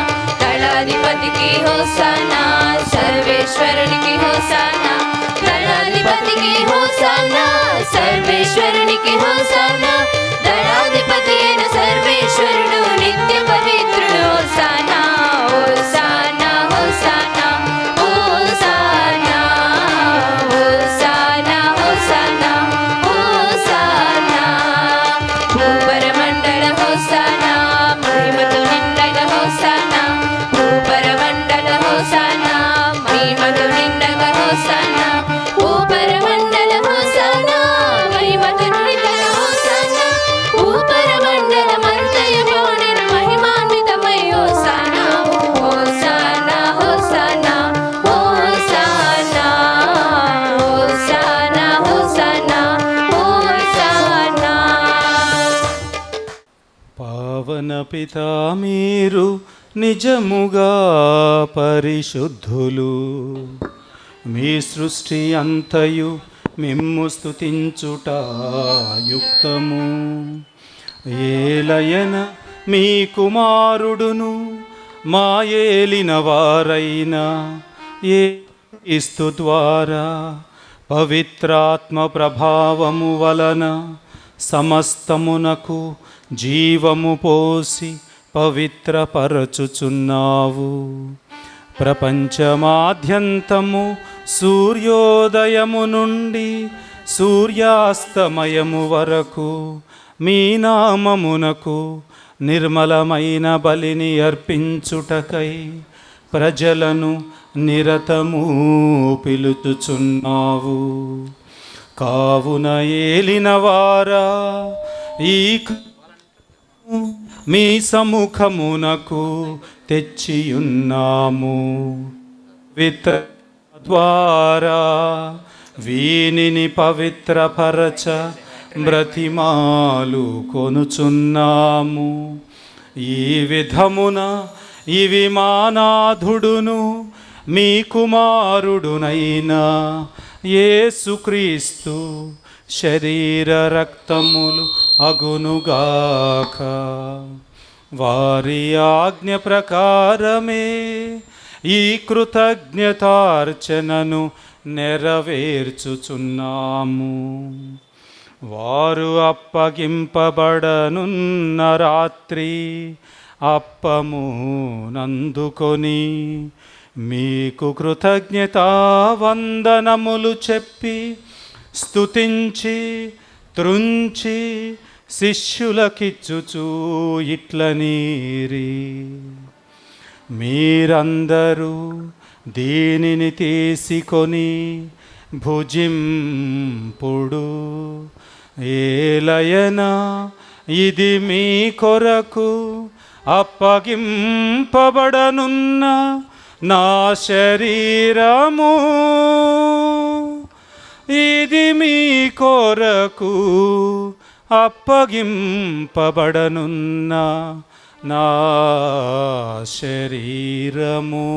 దళాధిపతికి హోసానా సర్వేశ్వరునికి హోసానా దళాధిపతికి హోసానా సర్వేశ్వరునికి హోసానా దళాధిపతి అయిన సర్వేశ్వరుడు నిత్యం పితా మీరు నిజముగా పరిశుద్ధులు, మీ సృష్టి అంతయు మిమ్ము స్తుతించుట యుక్తము. ఏలయన మీ కుమారుడును మా ఏలిన వారైన యేసు ద్వారా పవిత్రాత్మ ప్రభావము వలన సమస్తమునకు జీవము పోసి పవిత్రపరచుచున్నావు. ప్రపంచమాద్యంతము సూర్యోదయము నుండి సూర్యాస్తమయము వరకు మీ నామమునకు నిర్మలమైన బలిని అర్పించుటకై ప్రజలను నిరతము పిలుచుచున్నావు. కావున ఏలినవారా ఈ మీ సముఖమునకు తెచ్చియున్నాము. ద్వారా వీనిని పవిత్రపరచ బ్రతిమాలు కొనుచున్నాము. ఈ విధమున ఇవి మానాథుడును మీ కుమారుడునైన యేసుక్రీస్తు శరీర రక్తములు అగునుగాక. వారి ఆజ్ఞ ప్రకారమే ఈ కృతజ్ఞతార్చనను నెరవేర్చుచున్నాము. వారు అప్పగింపబడనున్న రాత్రి అప్పము నందుకొని మీకు కృతజ్ఞతా వందనములు చెప్పి స్తుతించి త్రుంచి శిష్యులకిచ్చుచూ ఇట్లనీరి, మీరందరూ దీనిని తీసుకొని భుజింపుడు. ఏలయన ఇది మీ కొరకు అప్పగింపబడనున్న నా శరీరము. ఇది మీ కొరకు అప్పగింపబడనున్న నా శరీరము.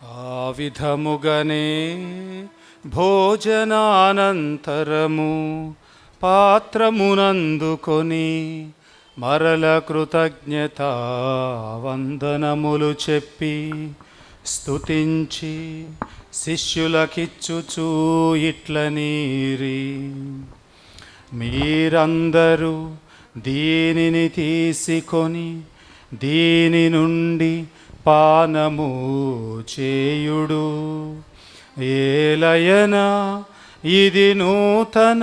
ఆ విధముగనే భోజనానంతరము పాత్రమునందుకొని మరల కృతజ్ఞతా వందనములు చెప్పి స్తుతించి శిష్యులకిచ్చుచూ ఇట్లనీరి, మీరందరూ దీనిని తీసుకొని దీని నుండి పానము చేయుడు. ఏలయన ఇది నూతన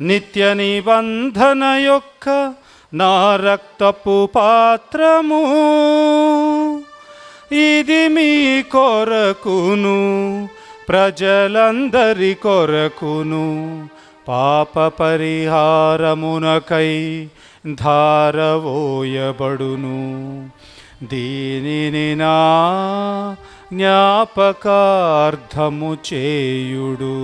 నిత్య నిబంధన యొక్క నా రక్తపు పాత్రము. ఇది మీ కొరకును ప్రజలందరి కొరకును పాప పరిహారమునకై ధారవోయబడును. దీనిని నా జ్ఞాపకార్థము చేయుడు.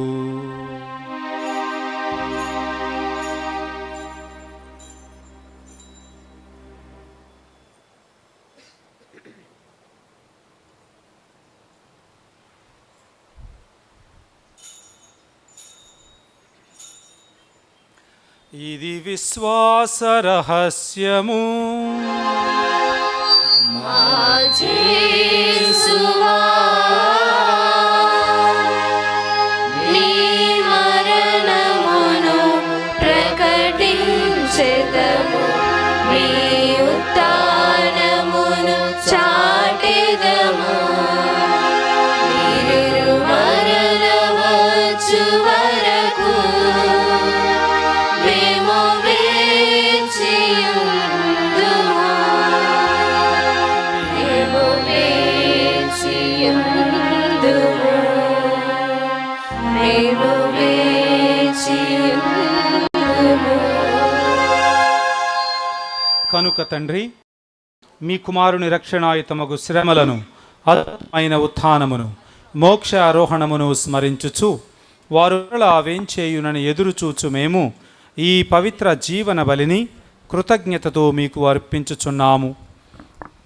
ఇది విశ్వాస రహస్యము. యేసువా నీ మరణమును ప్రకటించెదము, నీ ఉత్థానమును చాటెదము. మీరు మరల వచ్చు వరకు మేము వేచియుందుము. కానుక తండ్రి మీ కుమారుని రక్షణాయుతమగు శ్రమలను, అద్భుతమైన ఉత్థానమును, మోక్ష ఆరోహణమును స్మరించుచు వారు వేంచేయునని ఎదురుచూచు మేము ఈ పవిత్ర జీవన బలిని కృతజ్ఞతతో మీకు అర్పించుచున్నాము.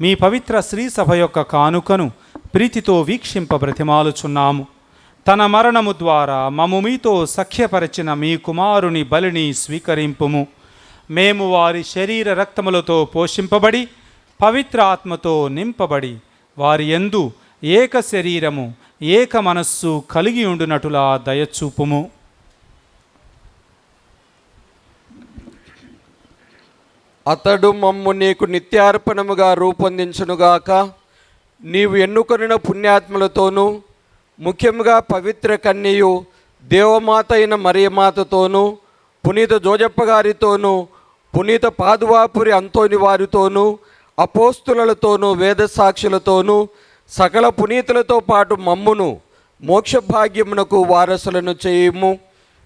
మీ పవిత్ర శ్రీ సభ యొక్క కానుకను ప్రీతితో వీక్షింప బ్రతిమాలుచున్నాము. తన మరణము ద్వారా మమ్ము మీతో సఖ్యపరచిన మీ కుమారుని బలిని స్వీకరింపుము. మేము వారి శరీర రక్తములతో పోషింపబడి పవిత్ర ఆత్మతో నింపబడి వారి యందు ఏక శరీరము ఏక మనస్సు కలిగి ఉండునటులా దయచూపుము. అతడు మమ్ము నీకు నిత్యార్పణముగా రూపొందించునుగాక. నీవు ఎన్నుకొనిన పుణ్యాత్మలతోనూ ముఖ్యంగా పవిత్ర కన్యయు దేవమాత అయిన మరియమాతతోనూ పునీత జోజప్ప గారితోనూ పునీత పాదువాపురి అంతోని వారితోనూ అపోస్తులతోనూ వేదసాక్షులతోనూ సకల పునీతులతో పాటు మమ్మును మోక్షభాగ్యమునకు వారసులను చేయుము.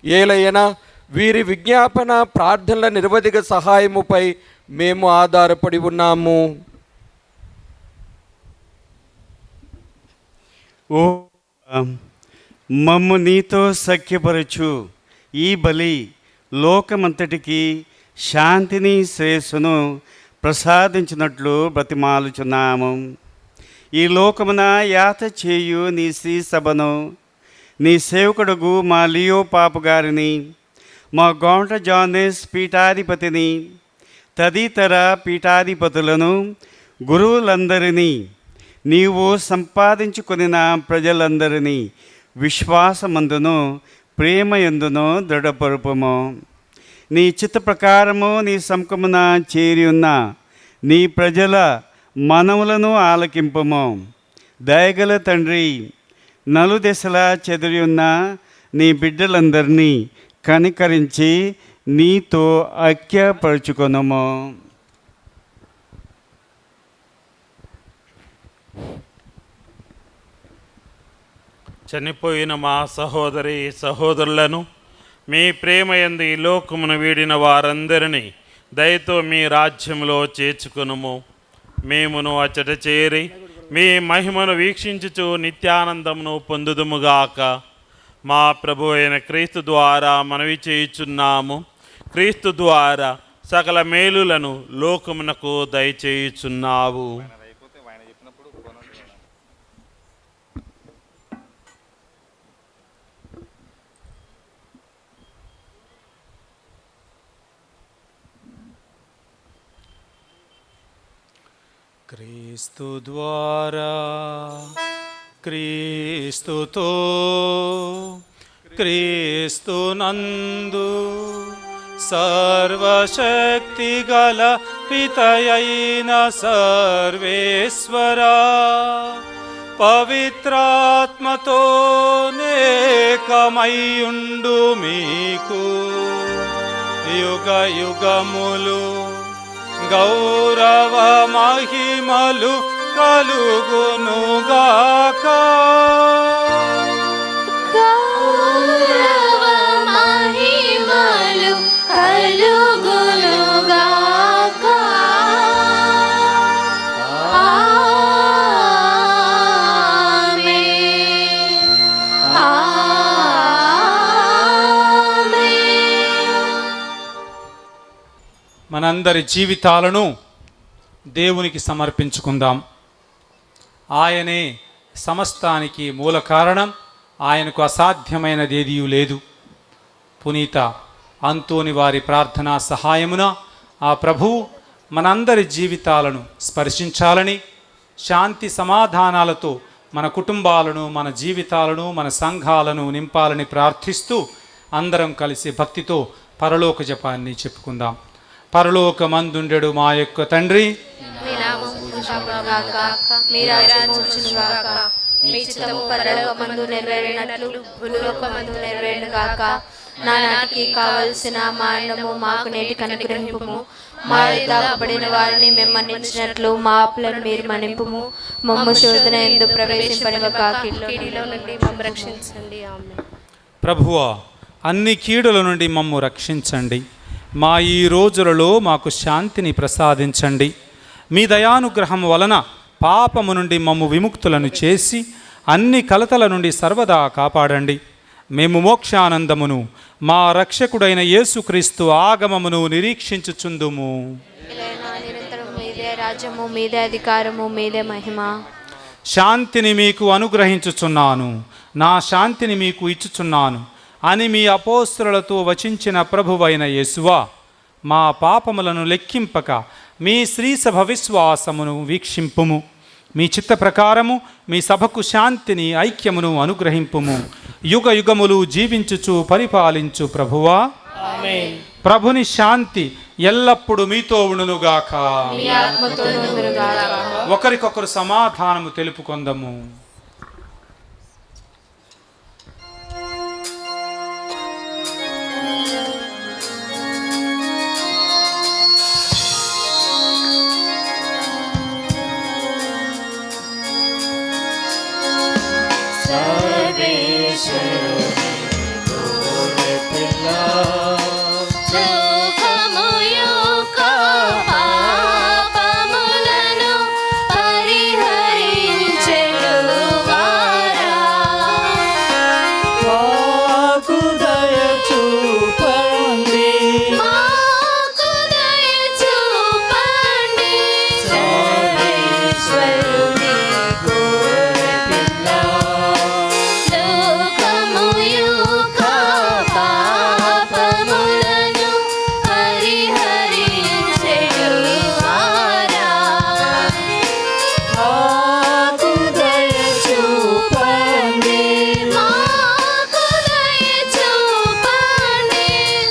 ఏలైనా వీరి విజ్ఞాపన ప్రార్థనల నిరవధిక సహాయముపై మేము ఆధారపడి ఉన్నాము. ఓ మమ్ము నీతో సఖ్యపరచు ఈ బలి లోకమంతటికి శాంతిని శ్రేయస్సును ప్రసాదించినట్లు బ్రతిమాలుచున్నాము. ఈ లోకమున యాత చేయు నీ శ్రీ సభను, నీ సేవకుడుగు మా లియో పాపు గారిని, మా గౌంట జానేస్ పీఠాధిపతిని, తదితర పీఠాధిపతులను, గురువులందరినీ, నీవు సంపాదించుకొనిన ప్రజలందరినీ విశ్వాసమందును ప్రేమయందును దృఢపరుపుము. నీ చిత్త ప్రకారము నీ సముఖమున చేరి ఉన్న నీ ప్రజల మనవులను ఆలకింపుము. దయగల తండ్రి, నలుదెసలా చెదిరి ఉన్న నీ బిడ్డలందరినీ కనికరించి నీతో ఐక్యపరచుకొనుము. చనిపోయిన మా సహోదరి సహోదరులను మీ ప్రేమయందు ఈ లోకమును వీడిన వారందరినీ దయతో మీ రాజ్యంలో చేర్చుకొనుము. మేమును అచ్చట చేరి మీ మహిమను వీక్షించుచు నిత్యానందమును పొందుదుముగాక. మా ప్రభు అయిన క్రీస్తు ద్వారా మనవి చేయుచున్నాము. క్రీస్తు ద్వారా సకల మేలులను లోకమునకు దయచేయుచున్నావు. క్రీస్తు ద్వారా, క్రీస్తుతో, క్రీస్తునందు సర్వశక్తి గల పితయైన సర్వేశ్వరా, పవిత్రాత్మతో నేకమయ్యుండు మీకు యుగ యుగములు గౌరవ మహిమలు కలుగునుగాక. గౌరవ మహిమలు కలుగునుగాక. ఆమేన్. ఆమేన్. మనందరి జీవితాలను దేవునికి సమర్పించుకుందాం. ఆయనే సమస్తానికి మూల కారణం. ఆయనకు అసాధ్యమైనది ఏదీ లేదు. పునీత అంతోని వారి ప్రార్థనా సహాయమున ఆ ప్రభువు మనందరి జీవితాలను స్పర్శించాలని, శాంతి సమాధానాలతో మన కుటుంబాలను, మన జీవితాలను, మన సంఘాలను నింపాలని ప్రార్థిస్తూ అందరం కలిసి భక్తితో పరలోక జపాన్ని చెప్పుకుందాం. పరలోకమందుండెడు మా యొక్క తండ్రి, మీ నామం పూజింపబడుగాక, మీ రాజ్యం వచ్చునుగాక, మీ చిత్తము పరలోకమందు నెరవేరినట్లు భూలోకమందు నెరవేరునుగాక. నానాటికి కావలసిన మా అన్నము మాకు నేటికి అనుగ్రహింపుము. మా దాపబడిన వారిని మేము మన్నించినట్లు మా అప్పులను మీరు మన్నింపుము. మమ్ము శోధన యందు ప్రవేశింపనివ్వక కీడులో నుండి మమ్ము రక్షించండి. ఆమేన్. ప్రభువా, అన్ని కీడుల నుండి మమ్ము రక్షించండి. మా ఈ రోజులలో మాకు శాంతిని ప్రసాదించండి. మీ దయానుగ్రహం వలన పాపము నుండి మమ్ము విముక్తులను చేసి అన్ని కలతల నుండి సర్వదా కాపాడండి. మేము మోక్షానందమును మా రక్షకుడైన యేసుక్రీస్తు ఆగమమును నిరీక్షించుచుందుము. నిరంతరం మీదే రాజ్యము, మీదే అధికారము, మీదే మహిమ. శాంతిని మీకు అనుగ్రహించుచున్నాను, నా శాంతిని మీకు ఇచ్చుచున్నాను అని మీ అపోస్తలులతో వచించిన ప్రభువైన యేసువా, మా పాపములను లెక్కింపక మీ శ్రీసభ విశ్వాసమును వీక్షింపుము. మీ చిత్త ప్రకారము మీ సభకు శాంతిని, ఐక్యమును అనుగ్రహింపుము. యుగ యుగములు జీవించుచు పరిపాలించు ప్రభువా, ప్రభుని శాంతి ఎల్లప్పుడూ మీతో ఉండునుగాక. ఒకరికొకరు సమాధానము తెలుపుకొందము. లోకము యొక్క పాపములను పరిహరించెడు వారా, మాకు దయ చూపండి. మాకు దయ చూపండి. సర్వేశ్వరుని గొర్రెపిల్ల, లోకము యొక్క పాపములను పరిహరించెడు వారా, మాకు దయ చూపండి. మాకు దయ చూపండి.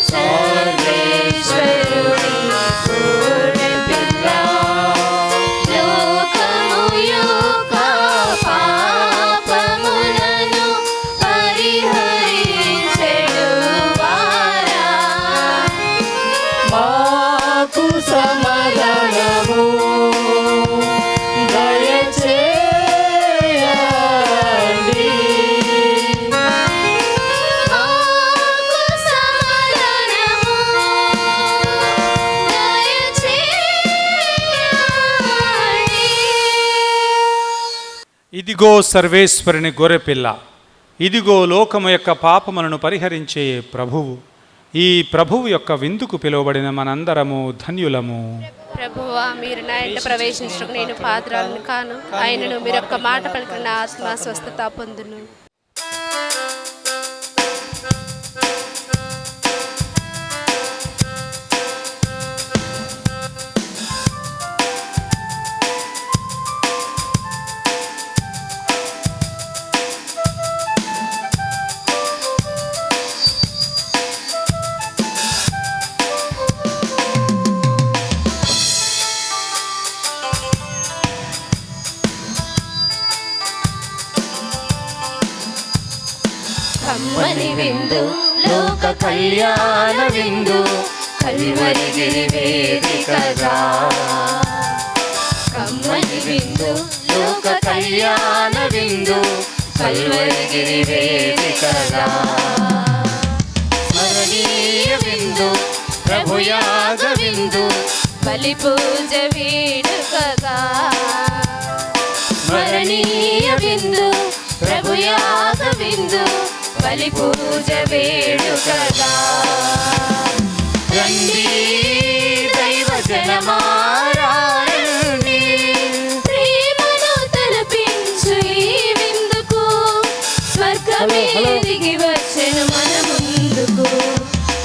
సర్వేశ్వరుని గొర్రెపిల్ల, లోకము యొక్క పాపములను పరిహరించెడు వారా, మాకు సమాధానము దయచేయండి. మాకు సమాధానము దయచేయండి. ఇదిగో సర్వేశ్వరుని గొర్రెపిల్ల, ఇదిగో లోకము యొక్క పాపములను పరిహరించే ప్రభువు. ఈ ప్రభువు యొక్క విందుకు పిలువబడిన మనందరము ధన్యులము. ప్రభువా, మీరు నా ఇంట ప్రవేశించడానికి నేను పాత్రలను కాను. ఆయనను మీరు ఒక్క మాట పలికిన నా ఆత్మ స్వస్థత పొందును. కమ్మని విందు, లోక కళ్యాణ విందు, కల్వరి గిరి వేదికగా. కమ్మని విందు, లోక కళ్యాణ విందు, కల్వరి గిరి వేదికగా. స్మరణీయ విందు, ప్రభుయాగ విందు, బలి పూజ వేడుకగా. స్మరణీయ విందు, ప్రభుయాగ విందు, బలి పూజ వేడుకగా. రండి దైవ జనమారండి, ప్రేమను తలపించు ఈ విందుకు. స్వర్గమే దిగి వచ్చెను మన ముందుకు.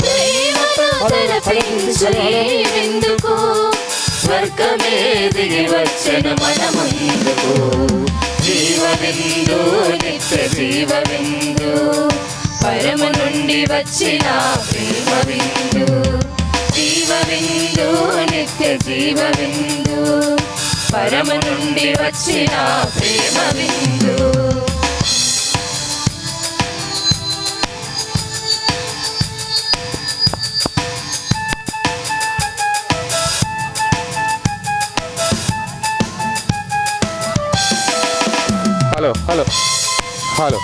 ప్రేమను తలపించు ఈ విందుకు. స్వర్గమే దిగి వచ్చెను మన ముందుకు. జీవ విందు, నిత్య జీవ విందు, పరమ నుండి వచ్చిన ప్రేమ విందు. జీవ విందు, నిత్య జీవ విందు, పరమ నుండి వచ్చిన ప్రేమ విందు. హలో హలో హలో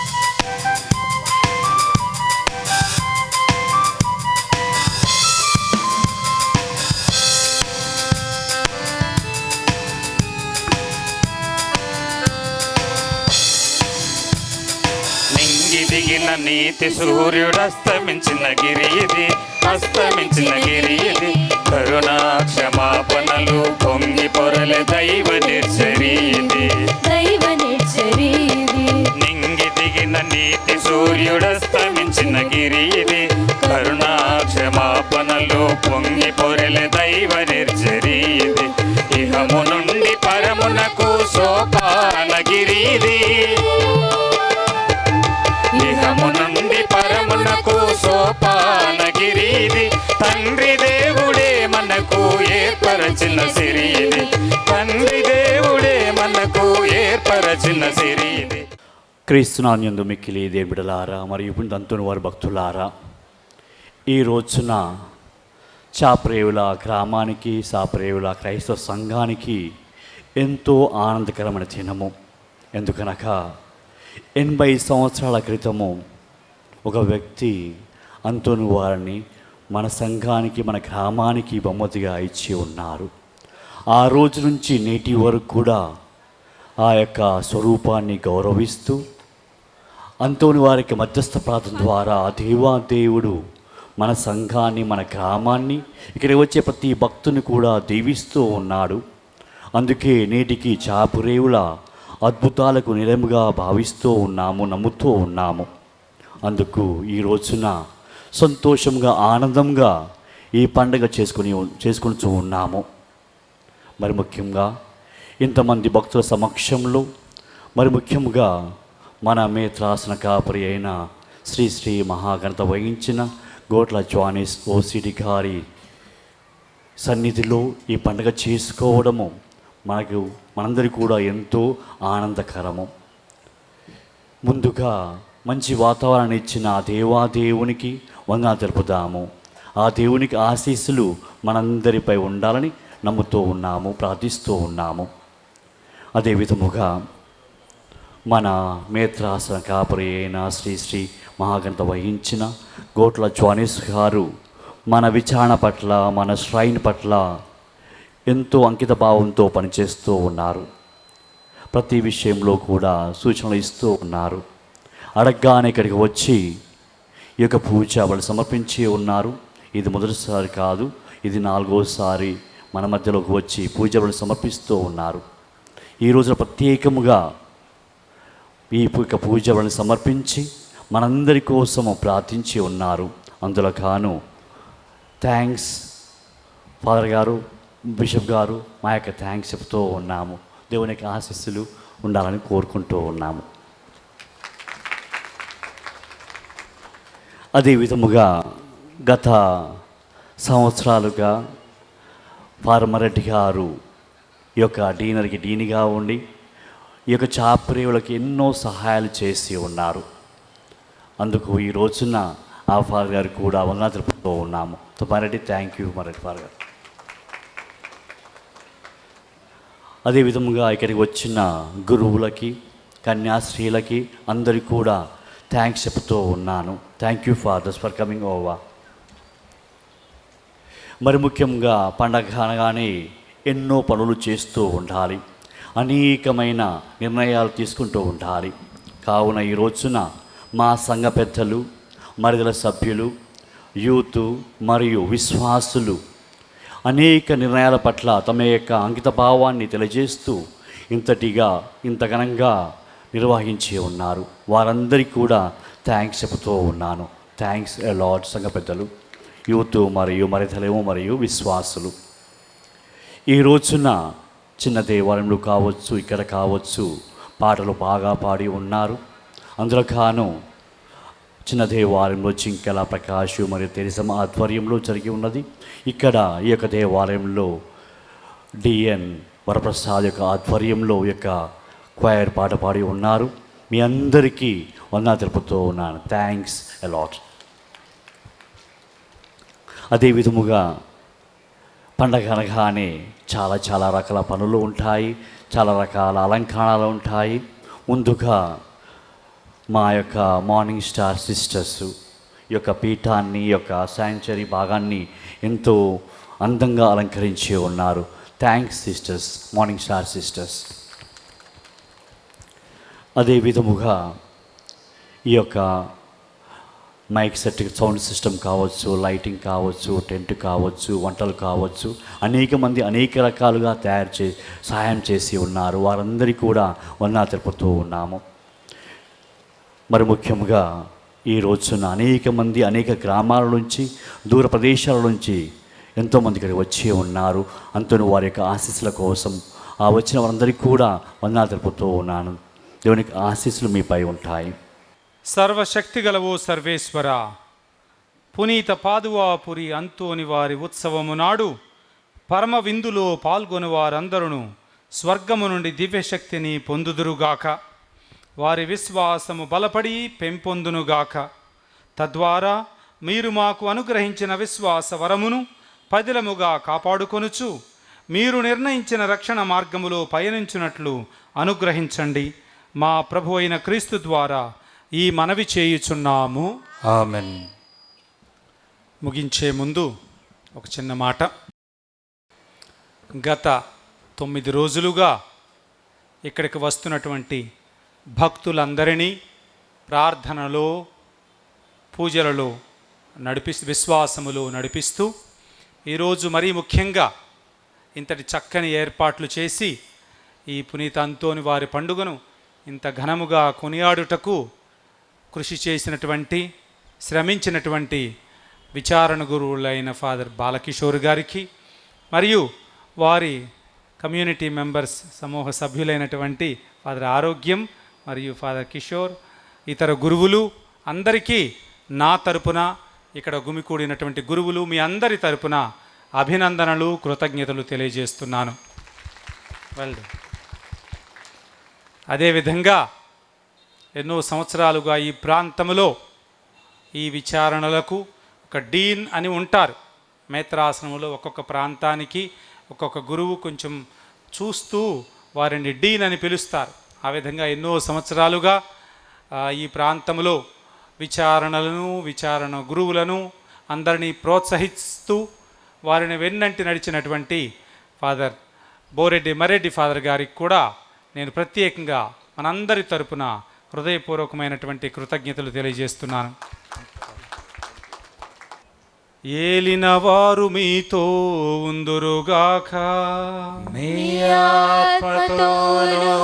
దిగిన నీతి సూర్యుడు అస్తమించిన గిరి ఇది, అస్తమించిన గిరి ఇది. కరుణా క్షమాపణలు పొంగి పొరలే దైవ నిర్జరి ఇది, దైవ నిర్జరి ఇది. నింగి దిగిన నీతి సూర్యుడు అస్తమించిన గిరి ఇది, కరుణా క్షమాపణలు పొంగి పొరలే దైవ నిర్జరి ఇది. ఇహము నుండి పరమునకు సోపానగిరి ఇది, ఇహము నుండి పరమునకు సోపానగిరి ఇది. తండ్రి దేవుడే మనకు ఏర్పరచిన సిరి ఇది, తండ్రి దేవుడే మనకు ఏర్పరచిన సిరి ఇది. క్రీస్తునాన్యందు మిక్కిలి దేవుని బిడ్డలారా మరియు దంతుని వారి భక్తులారా, ఈ రోజున చాప్రేవుల గ్రామానికి, సాప్రేవుల క్రైస్తవ సంఘానికి ఎంతో ఆనందకరమైన దినము. ఎందుకనగా 80 సంవత్సరాల క్రితము ఒక వ్యక్తి అంతోని వారిని మన సంఘానికి, మన గ్రామానికి బహుమతిగా ఇచ్చి ఉన్నారు. ఆ రోజు నుంచి నేటి వరకు కూడా ఆ యొక్క స్వరూపాన్ని గౌరవిస్తూ అంతోని వారికి మధ్యస్థ ప్రార్థన ద్వారా దేవాదేవుడు మన సంఘాన్ని, మన గ్రామాన్ని, ఇక్కడికి వచ్చే ప్రతి భక్తుని కూడా దీవిస్తూ ఉన్నాడు. అందుకే నేటికి చాపురేవుల అద్భుతాలకు నిలయముగా భావిస్తూ ఉన్నాము, నమ్ముతూ ఉన్నాము. అందుకు ఈ రోజున సంతోషంగా, ఆనందంగా ఈ పండుగ చేసుకుంటూ ఉన్నాము. మరి ముఖ్యంగా ఇంతమంది భక్తుల సమక్షంలో, మరి ముఖ్యంగా మన మేత్రాసన కాపరి అయిన శ్రీ శ్రీ మహాఘనత వహించిన గోట్ల జానీస్ ఓసిడి గారి సన్నిధిలో ఈ పండుగ చేసుకోవడము మనందరికీ కూడా ఎంతో ఆనందకరము. ముందుగా మంచి వాతావరణాన్ని ఇచ్చిన ఆ దేవాదేవునికి వందనాలు తెలుపుదాము. ఆ దేవునికి ఆశీస్సులు మనందరిపై ఉండాలని నమ్ముతూ ఉన్నాము, ప్రార్థిస్తూ ఉన్నాము. అదే విధముగా మన మేత్రాసన కాపరి అయిన శ్రీ శ్రీ మహాఘనత వహించిన గోట్ల జానీస్ గారు మన విచారణ పట్ల, మన శ్రైన్ పట్ల ఎంతో అంకిత భావంతో పనిచేస్తూ ఉన్నారు. ప్రతి విషయంలో కూడా సూచనలు ఇస్తూ ఉన్నారు. అడగగానే ఇక్కడికి వచ్చి ఈ యొక్క పూజ వాళ్ళు సమర్పించి ఉన్నారు. ఇది మొదటిసారి కాదు, ఇది 4వసారి మన మధ్యలోకి వచ్చి పూజ వాళ్ళు సమర్పిస్తూ ఉన్నారు. ఈ రోజున ప్రత్యేకముగా ఈ యొక్క పూజ వాళ్ళని సమర్పించి మనందరి కోసము ప్రార్థించి ఉన్నారు. అందులో గాను థ్యాంక్స్ ఫాదర్ గారు, బిషప్ గారు, మా యొక్క థ్యాంక్స్ చెప్తూ ఉన్నాము. దేవుని యొక్క ఆశీస్సులు ఉండాలని కోరుకుంటూ ఉన్నాము. అదే విధముగా గత సంవత్సరాలుగా పారమరెడ్డి గారు ఈ యొక్క డీనర్కి డీనిగా ఉండి ఈ యొక్క చాప్రేవులకి ఎన్నో సహాయాలు చేసి ఉన్నారు. అందుకు ఈ రోజున ఆ ఫాదర్ గారు కూడా వందనాలు తెలుపుతూ ఉన్నాము. Mareddy thank you Mareddy father గారు. అదేవిధముగా ఇక్కడికి వచ్చిన గురువులకి, కన్యాశ్రీలకి అందరికీ కూడా థ్యాంక్స్ చెప్తూ ఉన్నాను. Thank you fathers for coming over. మరి ముఖ్యంగా పండగ అనగానే ఎన్నో పనులు చేస్తూ ఉండాలి, అనేకమైన నిర్ణయాలు తీసుకుంటూ ఉండాలి. కావున ఈ రోజున మా సంఘ పెద్దలు, మరిదల సభ్యులు, యూత్ మరియు విశ్వాసులు అనేక నిర్ణయాల పట్ల తమ యొక్క అంకిత భావాన్ని తెలియజేస్తూ ఇంత ఘనంగా నిర్వహించి ఉన్నారు. వారందరికీ కూడా థ్యాంక్స్ చెబుతూ ఉన్నాను. థ్యాంక్స్ ఎ లాట్ సంఘ పెద్దలు, యూత్ మరియు మరిదలేమో మరియు విశ్వాసులు. ఈ రోజున చిన్న దేవాలయంలో కావచ్చు, ఇక్కడ కావచ్చు, పాటలు బాగా పాడి ఉన్నారు. అందులో గాను చిన్న దేవాలయంలో చింకెల ప్రకాష్ మరియు తెరిసమ్మ ఆధ్వర్యంలో జరిగి ఉన్నది. ఇక్కడ ఈ యొక్క దేవాలయంలో డిఎన్ వరప్రసాద్ యొక్క ఆధ్వర్యంలో ఈ యొక్క క్వైర్ పాట పాడి ఉన్నారు. మీ అందరికీ వందనాలు తెలుపుతూ ఉన్నాను. Thanks a lot. అదే విధముగా పండగ అనగానే చాలా రకాల పనులు ఉంటాయి, చాలా రకాల అలంకరణలు ఉంటాయి. ముందుగా మా యొక్క మార్నింగ్ స్టార్ సిస్టర్స్ ఈ యొక్క పీఠాన్ని, ఈ యొక్క శాంక్చురీ భాగాన్ని ఎంతో అందంగా అలంకరించి ఉన్నారు. Thanks sisters, morning star sisters. అదే విధముగా ఈ యొక్క మైక్ సెట్, సౌండ్ సిస్టమ్ కావచ్చు, లైటింగ్ కావచ్చు, టెంట్ కావచ్చు, వంటలు కావచ్చు, అనేక మంది అనేక రకాలుగా సహాయం చేసి ఉన్నారు. వారందరికీ కూడా వందనాలు తెలుపుతూ ఉన్నాము. మరి ముఖ్యంగా ఈ రోజున అనేక మంది అనేక గ్రామాల నుంచి, దూర ప్రదేశాల నుంచి ఎంతోమంది ఇక్కడికి వచ్చి ఉన్నారు. అంతను వారి యొక్క ఆశీస్సుల కోసం ఆ వచ్చిన వారందరికీ కూడా వందనాలు తెలుపుతూ ఉన్నాను. దేవునికి ఆశీస్సులు మీపై ఉంటాయి. సర్వశక్తి గలవో సర్వేశ్వర, పునీత పాదువాపురి అంతోని వారి ఉత్సవము నాడు పరమ విందులో పాల్గొని వారందరూ స్వర్గము నుండి దివ్యశక్తిని పొందుదురుగాక. వారి విశ్వాసము బలపడి పెంపొందునుగాక. తద్వారా మీరు మాకు అనుగ్రహించిన విశ్వాస వరమును పదిలముగా కాపాడుకొనుచు మీరు నిర్ణయించిన రక్షణ మార్గములో పయనించున్నట్లు అనుగ్రహించండి. మా ప్రభు అయిన క్రీస్తు ద్వారా ఈ మనవి చేయుచున్నాము. ఆమెన్. ముగించే ముందు ఒక చిన్న మాట. గత 9 రోజులుగా ఇక్కడికి వస్తున్నటువంటి భక్తులందరినీ ప్రార్థనలో, పూజలలో విశ్వాసములో నడిపిస్తూ ఈరోజు మరీ ముఖ్యంగా ఇంతటి చక్కని ఏర్పాట్లు చేసి ఈ పునీత అంతోని వారి పండుగను ఇంత ఘనముగా కొనియాడుటకు కృషి చేసినటువంటి, శ్రమించినటువంటి విచారణ గురువులైన ఫాదర్ బాలకిషోర్ గారికి, మరియు వారి కమ్యూనిటీ మెంబర్స్ సమూహ సభ్యులైనటువంటి ఫాదర్ ఆరోగ్యం మరియు ఫాదర్ కిషోర్, ఇతర గురువులు అందరికీ నా తరపున, ఇక్కడ గుమికూడినటువంటి గురువులు మీ అందరి తరపున అభినందనలు, కృతజ్ఞతలు తెలియజేస్తున్నాను. అదేవిధంగా ఎన్నో సంవత్సరాలుగా ఈ ప్రాంతంలో ఈ విచారణలకు ఒక డీన్ అని ఉంటారు. మేత్రాసనంలో ఒక్కొక్క ప్రాంతానికి ఒక్కొక్క గురువు కొంచెం చూస్తూ వారిని డీన్ అని పిలుస్తారు. ఆ విధంగా ఎన్నో సంవత్సరాలుగా ఈ ప్రాంతంలో విచారణ గురువులను అందరినీ ప్రోత్సహిస్తూ వారిని వెన్నంటి నడిచినటువంటి ఫాదర్ బోరెడ్డి మరెడ్డి ఫాదర్ గారికి కూడా నేను ప్రత్యేకంగా మనందరి తరపున హృదయపూర్వకమైనటువంటి కృతజ్ఞతలు తెలియజేస్తున్నాను. ఏలిన వారు మీతో ఉందురుగాక, మీ ఆత్మతోనూ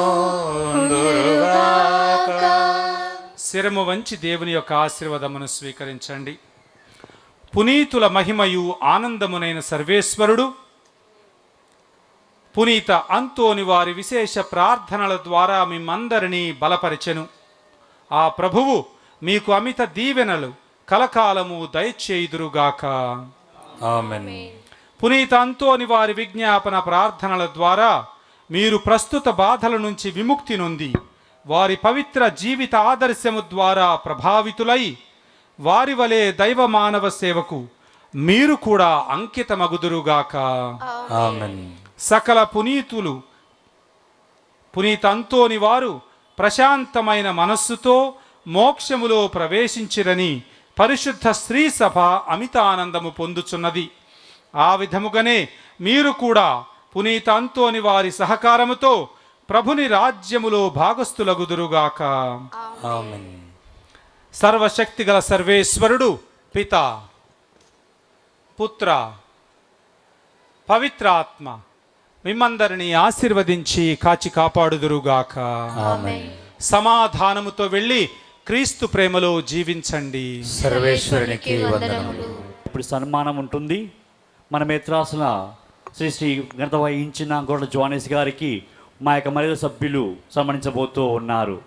ఉందురుగాక. శిరము వంచి దేవుని యొక్క ఆశీర్వాదమును స్వీకరించండి. పునీతుల మహిమయు ఆనందమునైన సర్వేశ్వరుడు పునీత అంతోని వారి విశేష ప్రార్థనల ద్వారా మిమ్మందరినీ బలపరిచెను. ఆ ప్రభువు మీకు అమిత దీవెనలు కలకాలము దయచేయుదురుగాక. ఆమేన్. పునీత అంతోని వారి విజ్ఞాపన ప్రార్థనల ద్వారా మీరు ప్రస్తుత బాధల నుంచి విముక్తి నొంది వారి పవిత్ర జీవిత ఆదర్శము ద్వారా ప్రభావితులై వారి వలె దైవ మానవ సేవకు మీరు కూడా అంకితమగుదురుగాక. ఆమేన్. సకల పునీతులు పునీత అంతోని వారు ప్రశాంతమైన మనస్సుతో మోక్షములో ప్రవేశించిరని పరిశుద్ధ స్త్రీ సభ అమిత ఆనందము పొందుచున్నది. ఆ విధముగానే మీరు కూడా పునీత అంతోని వారి సహకారముతో ప్రభుని రాజ్యములో భాగస్థులగుదురుగాక. ఆమేన్. సర్వశక్తిగల సర్వేశ్వరుడు పిత, పుత్ర, పవిత్రాత్మ మిమ్మందరినీ ఆశీర్వదించి కాచి కాపాడుదురుగాక. ఆమేన్. సమాధానముతో వెళ్ళి క్రీస్తు ప్రేమలో జీవించండి. సర్వేశ్వరునికి వందనములు. ఇప్పుడు సన్మానం ఉంటుంది. మన మేత్రాసుల శ్రీ ఘనత వహించిన గొడ్ల జోనేస్ గారికి మా యొక్క మర్యాద సభ్యులు సన్మానించబోతూ ఉన్నారు.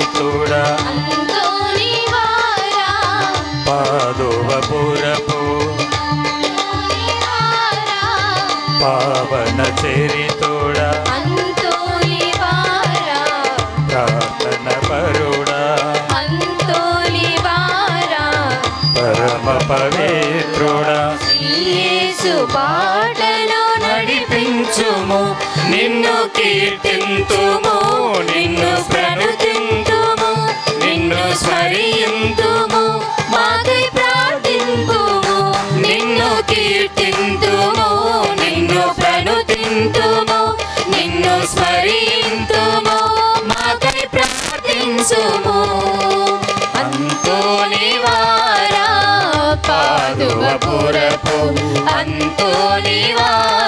చరితుడా అంతోని వారా పాదువపురపు పావన చరితుడా అంతోని వారా ప్రార్థన పరుడా అంతోని వారా పరమ పవిత్రుడా యేసు బాటలో నడిపించుము నిన్ను కీర్తింతుము నిన్ను ప్రణుతింతుము నిన్ను స్మరింతుము మాకై ప్రార్థింపుము నిన్ను కీర్తింతుము నిన్ను ప్రణుతింతుము నిన్ను స్మరింతుము మాకై ప్రార్థించుము అంతోని వారా పాదువపురపు అంతోని వారా